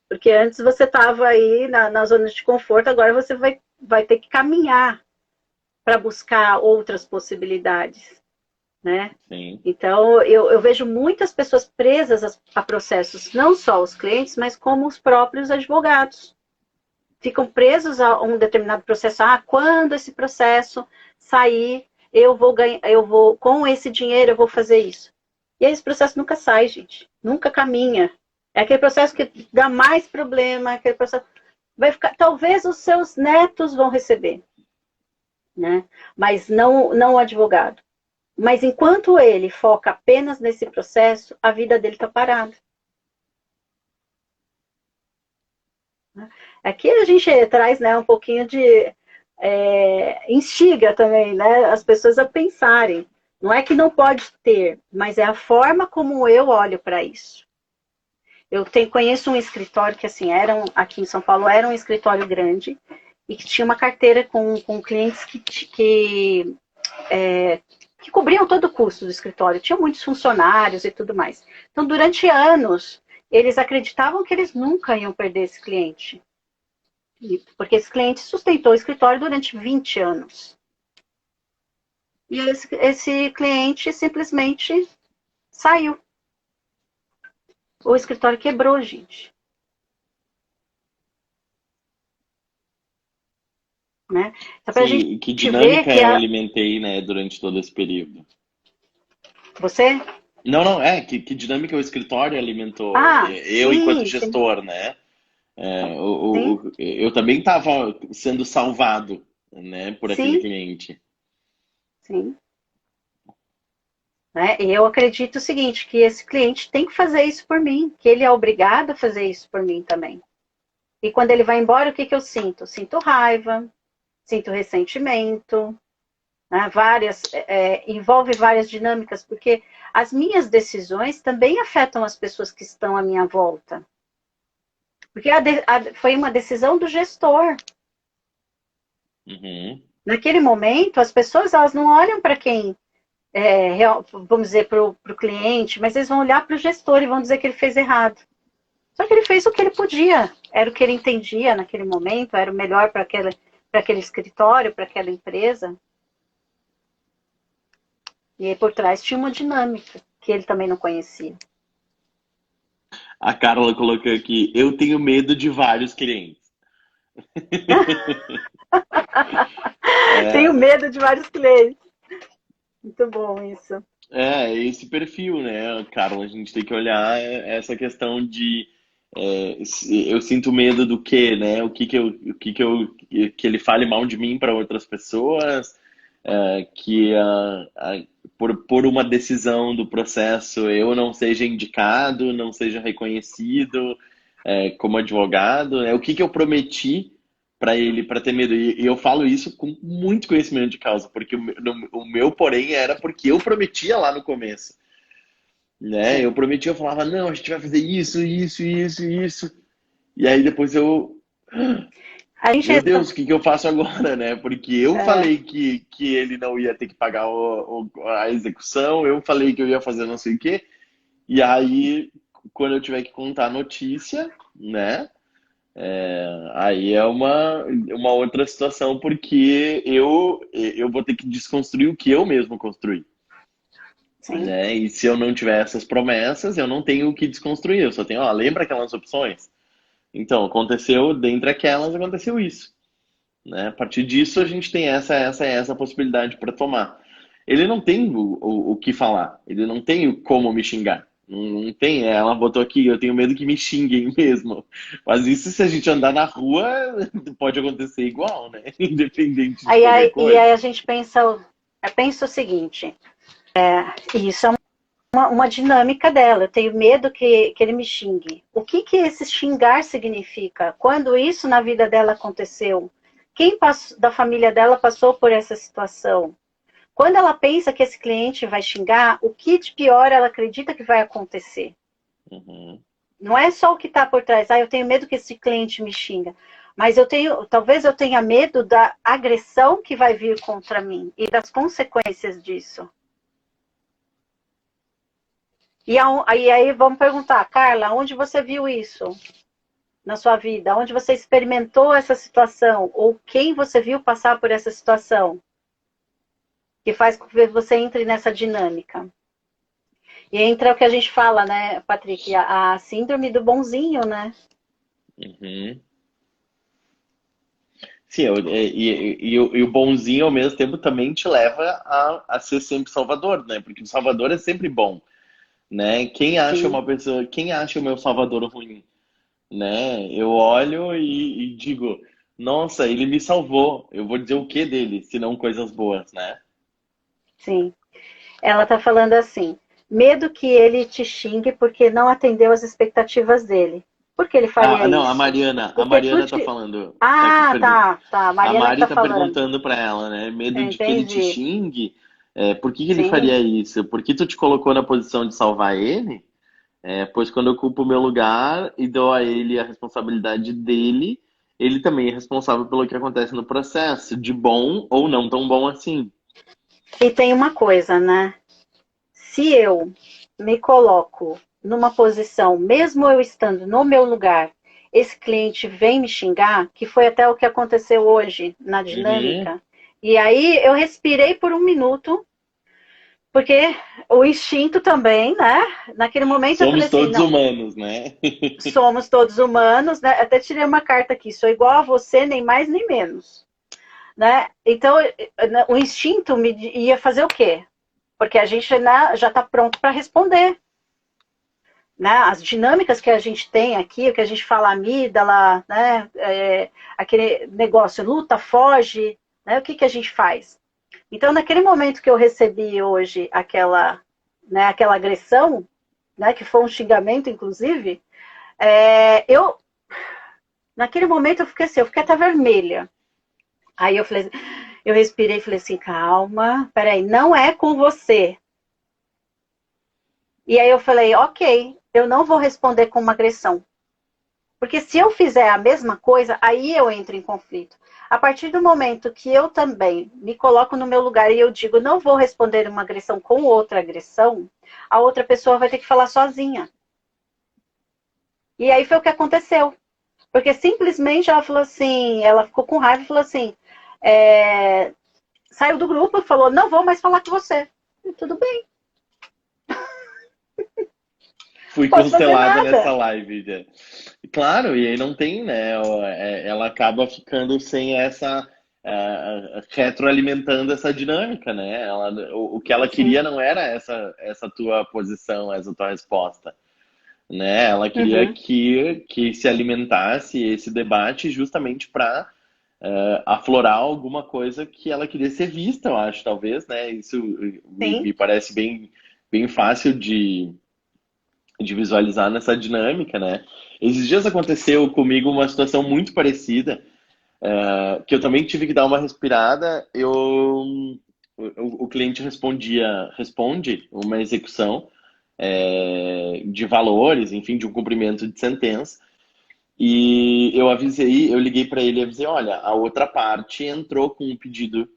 Porque antes você estava aí na zona de conforto, agora você vai ter que caminhar. para buscar outras possibilidades, né? Sim. Então, eu vejo muitas pessoas presas a processos, não só os clientes, mas como os próprios advogados. Ficam presos a um determinado processo. Ah, quando esse processo sair, eu vou ganhar, com esse dinheiro eu vou fazer isso. E esse processo nunca sai, gente. Nunca caminha. É aquele processo que dá mais problema, aquele processo vai ficar, talvez os seus netos vão receber, né? Mas não o advogado. Mas enquanto ele foca apenas nesse processo, a vida dele está parada. Aqui a gente traz, né, um pouquinho de instiga também, né, as pessoas a pensarem. Não é que não pode ter, mas é a forma como eu olho para isso. Conheço um escritório que, assim, aqui em São Paulo, era um escritório grande e que tinha uma carteira com clientes que cobriam todo o custo do escritório. Tinha muitos funcionários e tudo mais. Então, durante anos, eles acreditavam que eles nunca iam perder esse cliente. Porque esse cliente sustentou o escritório durante 20 anos. E esse cliente simplesmente saiu. O escritório quebrou, gente. Né? Então, pra Sim, gente que ver dinâmica que eu alimentei, né, durante todo esse período. Você? Não, não, que dinâmica o escritório alimentou, Ah, eu enquanto sim, sim, gestor, né? sim, Eu também estava sendo salvado, né, por aquele sim, cliente. sim. Né? E eu acredito o seguinte, que esse cliente tem que fazer isso por mim, que ele é obrigado a fazer isso por mim também. E quando ele vai embora, o que eu sinto? Eu sinto raiva, sinto ressentimento, né? Envolve várias dinâmicas, porque as minhas decisões também afetam as pessoas que estão à minha volta. Porque foi uma decisão do gestor. Uhum. Naquele momento, as pessoas elas não olham para quem, vamos dizer, para o cliente, mas eles vão olhar para o gestor e vão dizer que ele fez errado. Só que ele fez o que ele podia, era o que ele entendia naquele momento, era o melhor para aquele escritório, para aquela empresa. E aí por trás tinha uma dinâmica que ele também não conhecia. A Carla colocou aqui, eu tenho medo de vários clientes. Tenho É, medo de vários clientes. Muito bom isso. esse perfil, né, Carla? A gente tem que olhar essa questão de eu sinto medo do quê, né? Que ele fale mal de mim para outras pessoas, que por uma decisão do processo eu não seja indicado, não seja reconhecido como advogado, né? O que eu prometi para ele para ter medo? E eu falo isso com muito conhecimento de causa, porque o meu porém era porque eu prometia lá no começo, né? Eu Sim. prometia, eu falava, não, a gente vai fazer isso, isso, isso, isso. E aí depois A gente meu Deus, o que eu faço agora, né? Porque eu é, falei que ele não ia ter que pagar a execução, eu falei que eu ia fazer não sei o quê, e aí, quando eu tiver que contar a notícia, né? Aí é uma outra situação, porque eu vou ter que desconstruir o que eu mesmo construí, sim. né? E se eu não tiver essas promessas, eu não tenho o que desconstruir, eu só tenho, ó, lembra aquelas opções? Então, aconteceu, dentre aquelas, aconteceu isso. Né? A partir disso, a gente tem essa possibilidade para tomar. Ele não tem o que falar, ele não tem como me xingar. Não tem, ela botou aqui, eu tenho medo que me xinguem mesmo. Mas isso, se a gente andar na rua, pode acontecer igual, né? Independente de qualquer E coisa. aí a gente pensa o seguinte, isso é uma dinâmica dela. Eu tenho medo que ele me xingue. O que esse xingar significa? Quando isso na vida dela aconteceu? Quem da família dela passou por essa situação? Quando ela pensa que esse cliente vai xingar, o que de pior ela acredita que vai acontecer? Uhum. Não é só o que está por trás. Eu tenho medo que esse cliente me xinga. Mas talvez eu tenha medo da agressão que vai vir contra mim e das consequências disso. E aí vamos perguntar, Carla, onde você viu isso na sua vida? Onde você experimentou essa situação? Ou quem você viu passar por essa situação? que faz com que você entre nessa dinâmica. E entra o que a gente fala, né, Patrick, a síndrome do bonzinho, né? Uhum. Sim, e o bonzinho ao mesmo tempo também te leva a ser sempre salvador, né? Porque o salvador é sempre bom, né? Sim. Quem acha o meu salvador ruim, né? Eu olho e digo, nossa, ele me salvou. Eu vou dizer o que dele, se não coisas boas, né? Sim. Ela tá falando assim: medo que ele te xingue porque não atendeu às expectativas dele. Por que ele faria Não, isso? A Porque tu Mariana tá te. falando, Ah, tá, tá. A a Mariana que Mari tá tá falando. perguntando pra ela, né? Medo de que ele te Entendi. xingue, por que que ele Sim. faria isso? Por que tu te colocou na posição de salvar ele? Pois quando eu ocupo o meu lugar e dou a ele a responsabilidade dele, ele também é responsável pelo que acontece no processo, de bom ou não tão bom assim. E tem uma coisa, né? Se eu me coloco numa posição, mesmo eu estando no meu lugar, esse cliente vem me xingar, que foi até o que aconteceu hoje na Uhum. dinâmica, e aí eu respirei por um minuto, porque o instinto também, né? Naquele momento eu falei Somos assim, todos não, humanos, né? somos todos humanos, né? Até tirei uma carta aqui, sou igual a você, nem mais nem menos, né? Então, o instinto me ia fazer o quê? Porque a gente, né, já está pronto para responder. Né? As dinâmicas que a gente tem aqui, o que a gente fala amígdala, né? Aquele negócio luta, foge, né? O que, que a gente faz? Então, naquele momento que eu recebi hoje aquela agressão, né, que foi um xingamento, inclusive, eu, naquele momento eu fiquei assim, eu fiquei até vermelha. Aí eu falei, eu respirei e falei assim, calma, peraí, não é com você. E aí eu falei, ok, eu não vou responder com uma agressão. Porque se eu fizer a mesma coisa, aí eu entro em conflito. A partir do momento que eu também me coloco no meu lugar e eu digo, não vou responder uma agressão com outra agressão, a outra pessoa vai ter que falar sozinha. E aí foi o que aconteceu. Porque simplesmente ela falou assim, ela ficou com raiva e falou assim, saiu do grupo e falou, não vou mais falar com você. E tudo bem, Fui não posso fazer cancelada nessa nada. live, né? Claro, e aí não tem, né? Ela acaba ficando sem essa, retroalimentando essa dinâmica, né? O que ela Sim. queria não era essa tua posição, essa tua resposta, né? Ela queria Uhum. que se alimentasse esse debate justamente para aflorar alguma coisa que ela queria ser vista, eu acho, talvez, né? Isso Sim. me parece bem fácil de visualizar nessa dinâmica, né? Esses dias aconteceu comigo uma situação muito parecida, que eu também tive que dar uma respirada. O cliente responde uma execução de valores, enfim, de um cumprimento de sentença. E eu liguei para ele e avisei, olha, a outra parte entrou com um pedido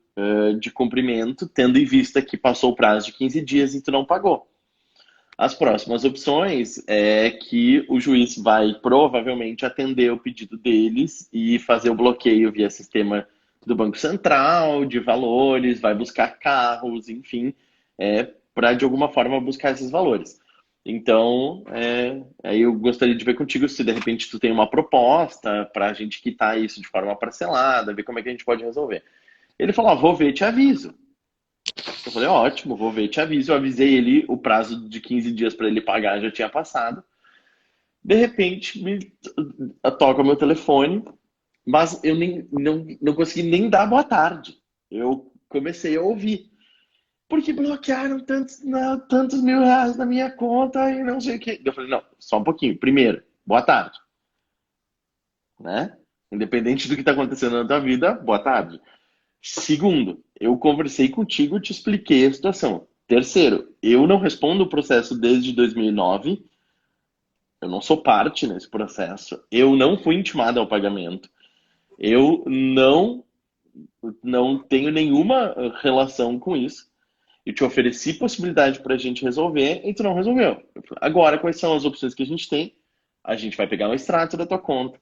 de cumprimento, tendo em vista que passou o prazo de 15 dias e tu não pagou. As próximas opções é que o juiz vai provavelmente atender o pedido deles e fazer o bloqueio via sistema do Banco Central, de valores, vai buscar carros, enfim, para de alguma forma buscar esses valores. Então, aí eu gostaria de ver contigo se de repente tu tem uma proposta para a gente quitar isso de forma parcelada, ver como é que a gente pode resolver. Ele falou, vou ver, te aviso. Eu falei, ótimo, vou ver, te aviso. Eu avisei ele, o prazo de 15 dias para ele pagar já tinha passado. De repente, toca o meu telefone, mas eu não consegui nem dar boa tarde. Eu comecei a ouvir. Porque bloquearam tantos mil reais na minha conta e não sei o quê. Eu falei, não, só um pouquinho. Primeiro, boa tarde, né? Independente do que está acontecendo na tua vida, boa tarde. Segundo, eu conversei contigo, te expliquei a situação. Terceiro, eu não respondo o processo desde 2009, eu não sou parte nesse processo, eu não fui intimado ao pagamento, eu não tenho nenhuma relação com isso. Eu te ofereci possibilidade para a gente resolver e tu não resolveu. Agora, quais são as opções que a gente tem? A gente vai pegar um extrato da tua conta,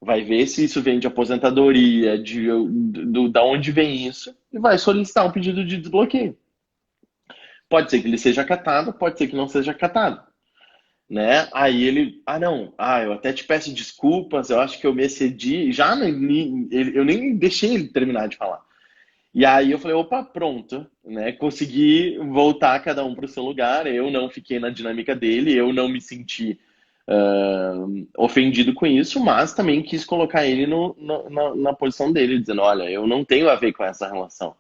vai ver se isso vem de aposentadoria, da onde vem isso, e vai solicitar um pedido de desbloqueio. Pode ser que ele seja acatado, pode ser que não seja acatado, né? Aí ele, não, eu até te peço desculpas, eu acho que eu me excedi, eu nem deixei ele terminar de falar. E aí eu falei, opa, pronto, né? Consegui voltar cada um para o seu lugar, eu não fiquei na dinâmica dele, eu não me senti ofendido com isso, mas também quis colocar ele na posição dele, dizendo, olha, eu não tenho a ver com essa relação.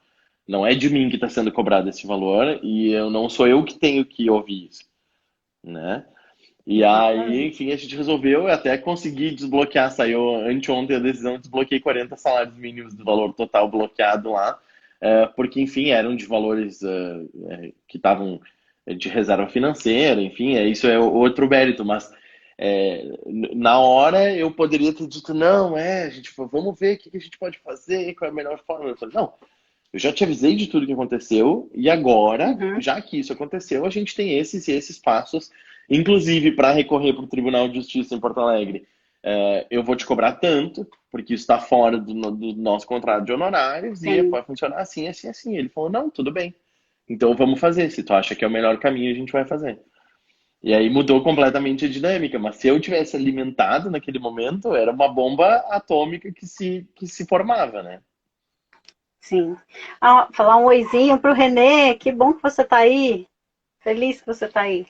Não é de mim que está sendo cobrado esse valor e eu não sou eu que tenho que ouvir isso, né? E aí, Exatamente. enfim, a gente resolveu, eu até consegui desbloquear, saiu anteontem a decisão, desbloqueei 40 salários mínimos do valor total bloqueado lá, porque, enfim, eram de valores que estavam de reserva financeira, enfim, isso é outro mérito, mas na hora eu poderia ter dito, não, a gente, vamos ver o que a gente pode fazer, qual é a melhor forma. Eu falei, não, eu já te avisei de tudo que aconteceu e agora, Uhum. já que isso aconteceu, a gente tem esses e esses passos, inclusive para recorrer para o Tribunal de Justiça em Porto Alegre. Eu vou te cobrar tanto, porque isso está fora do nosso contrato de honorários e Sim. pode funcionar assim, assim, assim. Ele falou, não, tudo bem. Então vamos fazer. Se tu acha que é o melhor caminho, a gente vai fazer. E aí mudou completamente a dinâmica, mas se eu tivesse alimentado naquele momento, era uma bomba atômica que se formava, né? Sim. Falar um oizinho pro Renê, que bom que você tá aí. Feliz que você tá aí.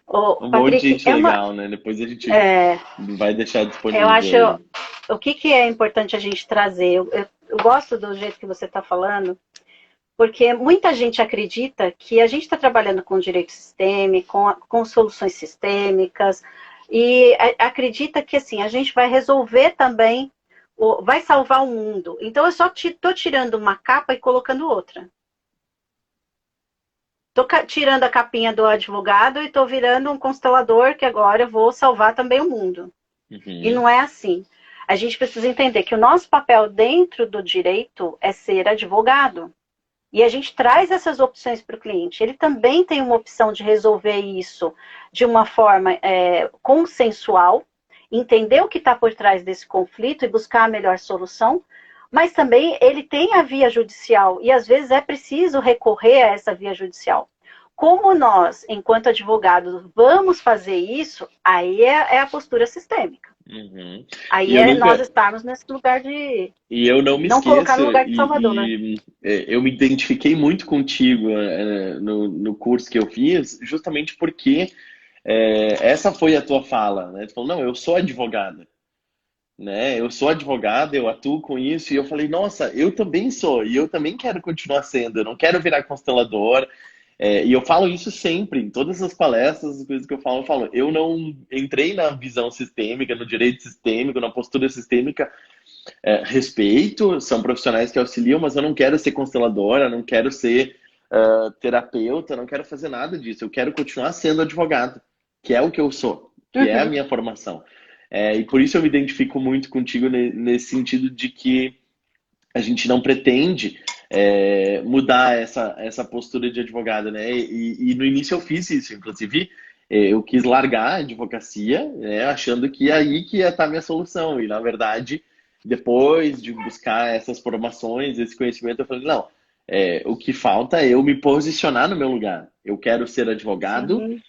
Ô, Um monte de Patrick, gente legal, né? Depois a gente é, vai deixar eu disponível acho, aí. o que que é importante a gente trazer? Eu gosto do jeito que você está falando, porque muita gente acredita que a gente está trabalhando com direito sistêmico, com soluções sistêmicas, e acredita que assim, a gente vai resolver também, vai salvar o mundo. Então eu só estou tirando uma capa e colocando outra. Estou tirando a capinha do advogado e estou virando um constelador que agora eu vou salvar também o mundo. E Uhum, não é assim. A gente precisa entender que o nosso papel dentro do direito é ser advogado. E a gente traz essas opções para o cliente. Ele também tem uma opção de resolver isso de uma forma consensual, entender o que está por trás desse conflito e buscar a melhor solução, mas também ele tem a via judicial e às vezes é preciso recorrer a essa via judicial. Como nós, enquanto advogados, vamos fazer isso, aí é a postura sistêmica. uhum. E Aí eu é nós nunca, estarmos nesse lugar de e eu não me não colocar esqueço, no lugar de Salvador. eu me identifiquei muito contigo no curso que eu fiz, justamente porque essa foi a tua fala, né? Tu falou, não, eu sou advogada, né? Eu sou advogada, eu atuo com isso, e eu falei, nossa, eu também sou, e eu também quero continuar sendo, eu não quero virar constelador. E eu falo isso sempre, em todas as palestras, as coisas que eu falo, eu não entrei na visão sistêmica, no direito sistêmico, na postura sistêmica. Respeito, são profissionais que auxiliam, mas eu não quero ser consteladora, não quero ser terapeuta, não quero fazer nada disso. Eu quero continuar sendo advogado, que é o que eu sou, que é a Uhum, minha formação. E por isso eu me identifico muito contigo nesse sentido de que a gente não pretende mudar essa postura de advogado, né? E no início eu fiz isso, inclusive eu quis largar a advocacia, né, achando que aí que ia estar a minha solução. E na verdade, depois de buscar essas formações, esse conhecimento, eu falei, não, o que falta é eu me posicionar no meu lugar. Eu quero ser advogado, sim.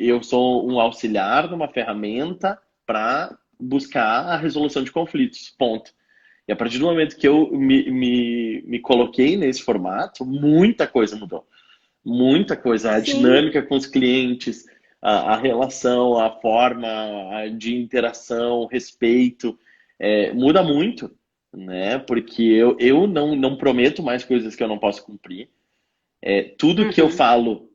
eu sou um auxiliar numa ferramenta para buscar a resolução de conflitos. Ponto. E a partir do momento que eu me coloquei nesse formato, muita coisa mudou. Muita coisa. A Sim. dinâmica com os clientes, a relação, a forma de interação, respeito, muda muito, né? Porque eu não prometo mais coisas que eu não posso cumprir. Tudo que eu Uhum. falo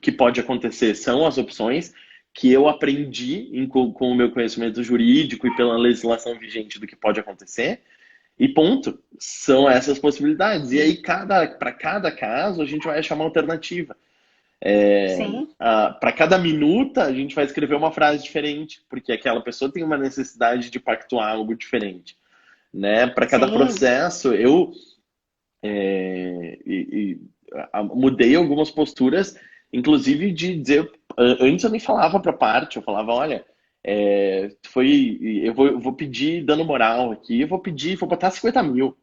que pode acontecer são as opções que eu aprendi com o meu conhecimento jurídico e pela legislação vigente do que pode acontecer. E ponto. São essas possibilidades. E aí, para cada caso, a gente vai achar uma alternativa. Sim. Para cada minuta, a gente vai escrever uma frase diferente, porque aquela pessoa tem uma necessidade de pactuar algo diferente. Né? Para cada Sim. processo, eu mudei algumas posturas, inclusive de dizer, antes eu nem falava para a parte, eu falava, olha, Eu vou pedir dando moral aqui, vou botar 50 mil.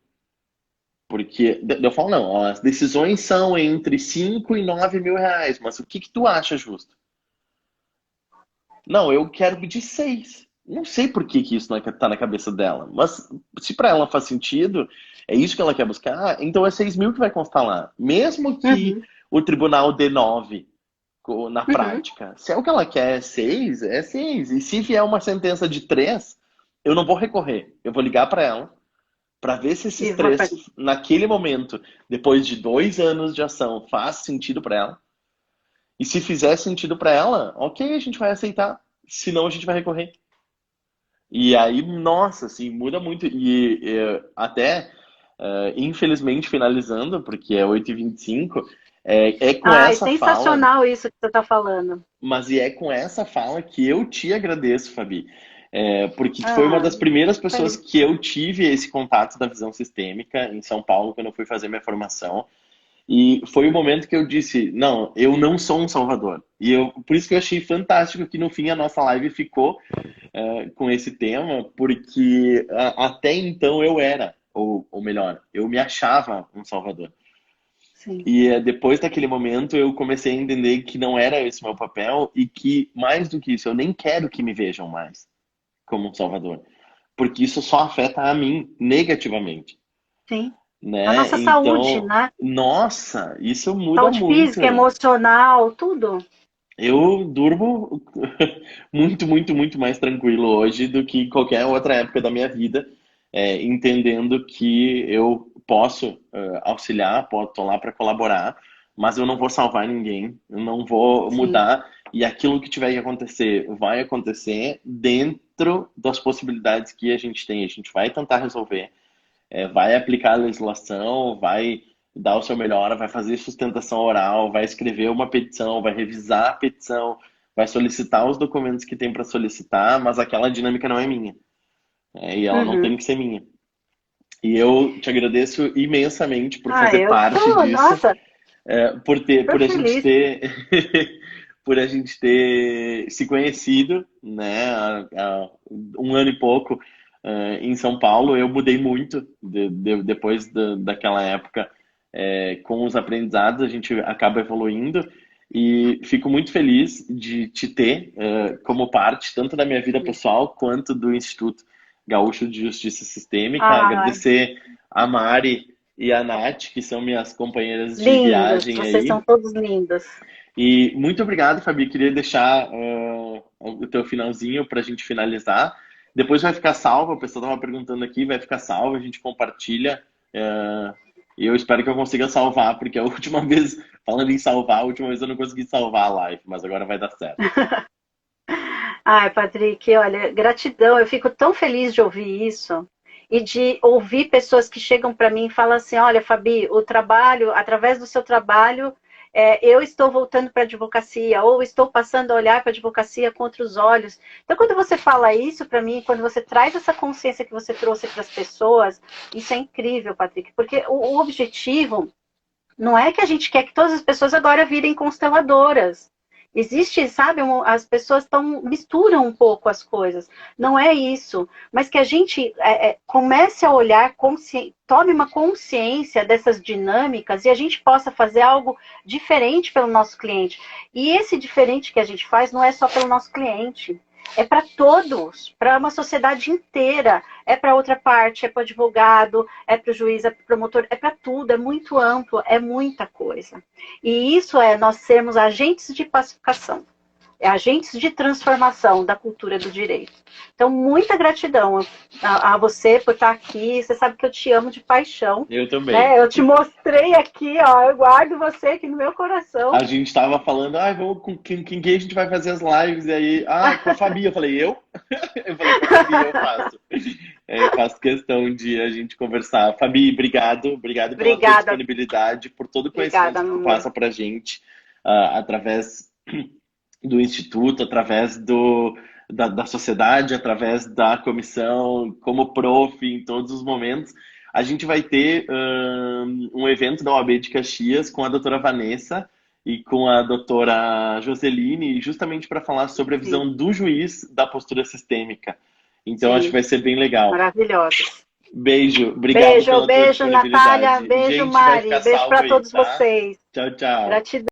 Porque eu falo, não, ó, as decisões são entre 5 e 9 mil reais, mas o que que tu acha justo? Não, eu quero pedir 6. Não sei por que que isso não tá na cabeça dela, mas se para ela faz sentido, é isso que ela quer buscar, então é 6 mil que vai constar lá. Mesmo que Uhum, o tribunal dê 9 na uhum. prática. Se é o que ela quer é 6, é 6. E se vier uma sentença de 3, eu não vou recorrer. Eu vou ligar para ela para ver se E esses vai três, naquele momento, depois de 2 anos de ação, faz sentido para ela. E se fizer sentido para ela, ok, a gente vai aceitar. Senão a gente vai recorrer. E aí, nossa, assim, muda muito. Até, infelizmente, finalizando, porque é 8h25, é com Ai, essa fala, sensacional isso que você está falando. mas é com essa fala que eu te agradeço, Fabi. Porque tu foi uma Ah, das primeiras pessoas feliz. que eu tive esse contato da visão sistêmica em São Paulo, quando eu fui fazer minha formação. E foi o momento que eu disse, não, eu não sou um salvador. Por isso que eu achei fantástico que no fim a nossa live ficou com esse tema, porque até então eu era, ou melhor, eu me achava um salvador. Sim. E depois daquele momento eu comecei a entender que não era esse meu papel e que, mais do que isso, eu nem quero que me vejam mais como um salvador, porque isso só afeta a mim negativamente, Sim. A né? nossa saúde, Então, né? nossa, isso muda Saúde muito. física, emocional, tudo. Eu durmo muito, muito, muito mais tranquilo hoje do que qualquer outra época da minha vida, entendendo que eu posso auxiliar, estou lá para colaborar, mas eu não vou salvar ninguém, eu não vou Sim. mudar, e aquilo que tiver que acontecer vai acontecer dentro das possibilidades que a gente tem. A gente vai tentar resolver, vai aplicar a legislação, vai dar o seu melhor, vai fazer sustentação oral, vai escrever uma petição, vai revisar a petição, vai solicitar os documentos que tem para solicitar, mas aquela dinâmica não é minha, e ela não tem Uhum. que ser minha. E eu te agradeço imensamente por Ah, fazer eu parte tô, disso, nossa, por super a gente feliz. ter, por a gente ter se conhecido, né, há 1 ano e pouco, em São Paulo. Eu mudei muito depois daquela época, com os aprendizados, a gente acaba evoluindo. E fico muito feliz de te ter como parte, tanto da minha vida pessoal quanto do Instituto Gaúcho de Justiça Sistêmica. Ah, Agradecer a Mari e a Nath, que são minhas companheiras de lindos, viagem vocês aí. são todos lindos. E muito obrigado, Fabi. Queria deixar o teu finalzinho para a gente finalizar. Depois vai ficar salvo, a pessoa estava perguntando aqui, vai ficar salvo, a gente compartilha. E eu espero que eu consiga salvar, porque a última vez, falando em salvar, a última vez eu não consegui salvar a live, mas agora vai dar certo. Ai, Patrick, olha, gratidão. Eu fico tão feliz de ouvir isso e de ouvir pessoas que chegam para mim e falam assim: olha, Fabi, o trabalho, através do seu trabalho, eu estou voltando para a advocacia, ou estou passando a olhar para a advocacia com outros olhos. Então, quando você fala isso para mim, quando você traz essa consciência que você trouxe para as pessoas, isso é incrível, Patrick, porque o objetivo não é que a gente quer que todas as pessoas agora virem consteladoras. Existe, sabe, as pessoas misturam um pouco as coisas. Não é isso. Mas que a gente comece a olhar, tome uma consciência dessas dinâmicas e a gente possa fazer algo diferente pelo nosso cliente. E esse diferente que a gente faz não é só pelo nosso cliente. É para todos, para uma sociedade inteira. É para outra parte, é para o advogado, é para o juiz, é para o promotor, é para tudo, é muito amplo, é muita coisa. E isso é nós sermos agentes de pacificação, agentes de transformação da cultura do direito. Então, muita gratidão a você por estar aqui. Você sabe que eu te amo de paixão. Eu também. Né? Eu te mostrei aqui, ó, eu guardo você aqui no meu coração. A gente estava falando, vamos com quem que a gente vai fazer as lives? E aí, com a Fabi. Eu falei, eu? Eu falei, com a Fabi eu faço. Eu faço questão de a gente conversar. Fabi, obrigado. Obrigado pela tua Obrigada, disponibilidade, por todo o obrigada, conhecimento que tu amor. passa pra gente, através do Instituto, através da sociedade, através da comissão, como prof, em todos os momentos. A gente vai ter um evento da OAB de Caxias com a doutora Vanessa, e com a doutora Joseline, justamente para falar sobre a Sim, visão do juiz da postura sistêmica. Então, acho que sim, vai ser bem legal. maravilhosa. Beijo, obrigado Beijo, pela tua beijo, Natália. disponibilidade. Beijo, Gente, vai Mari. ficar Beijo salvo para aí, todos tá? vocês. Tchau, tchau. Gratidão.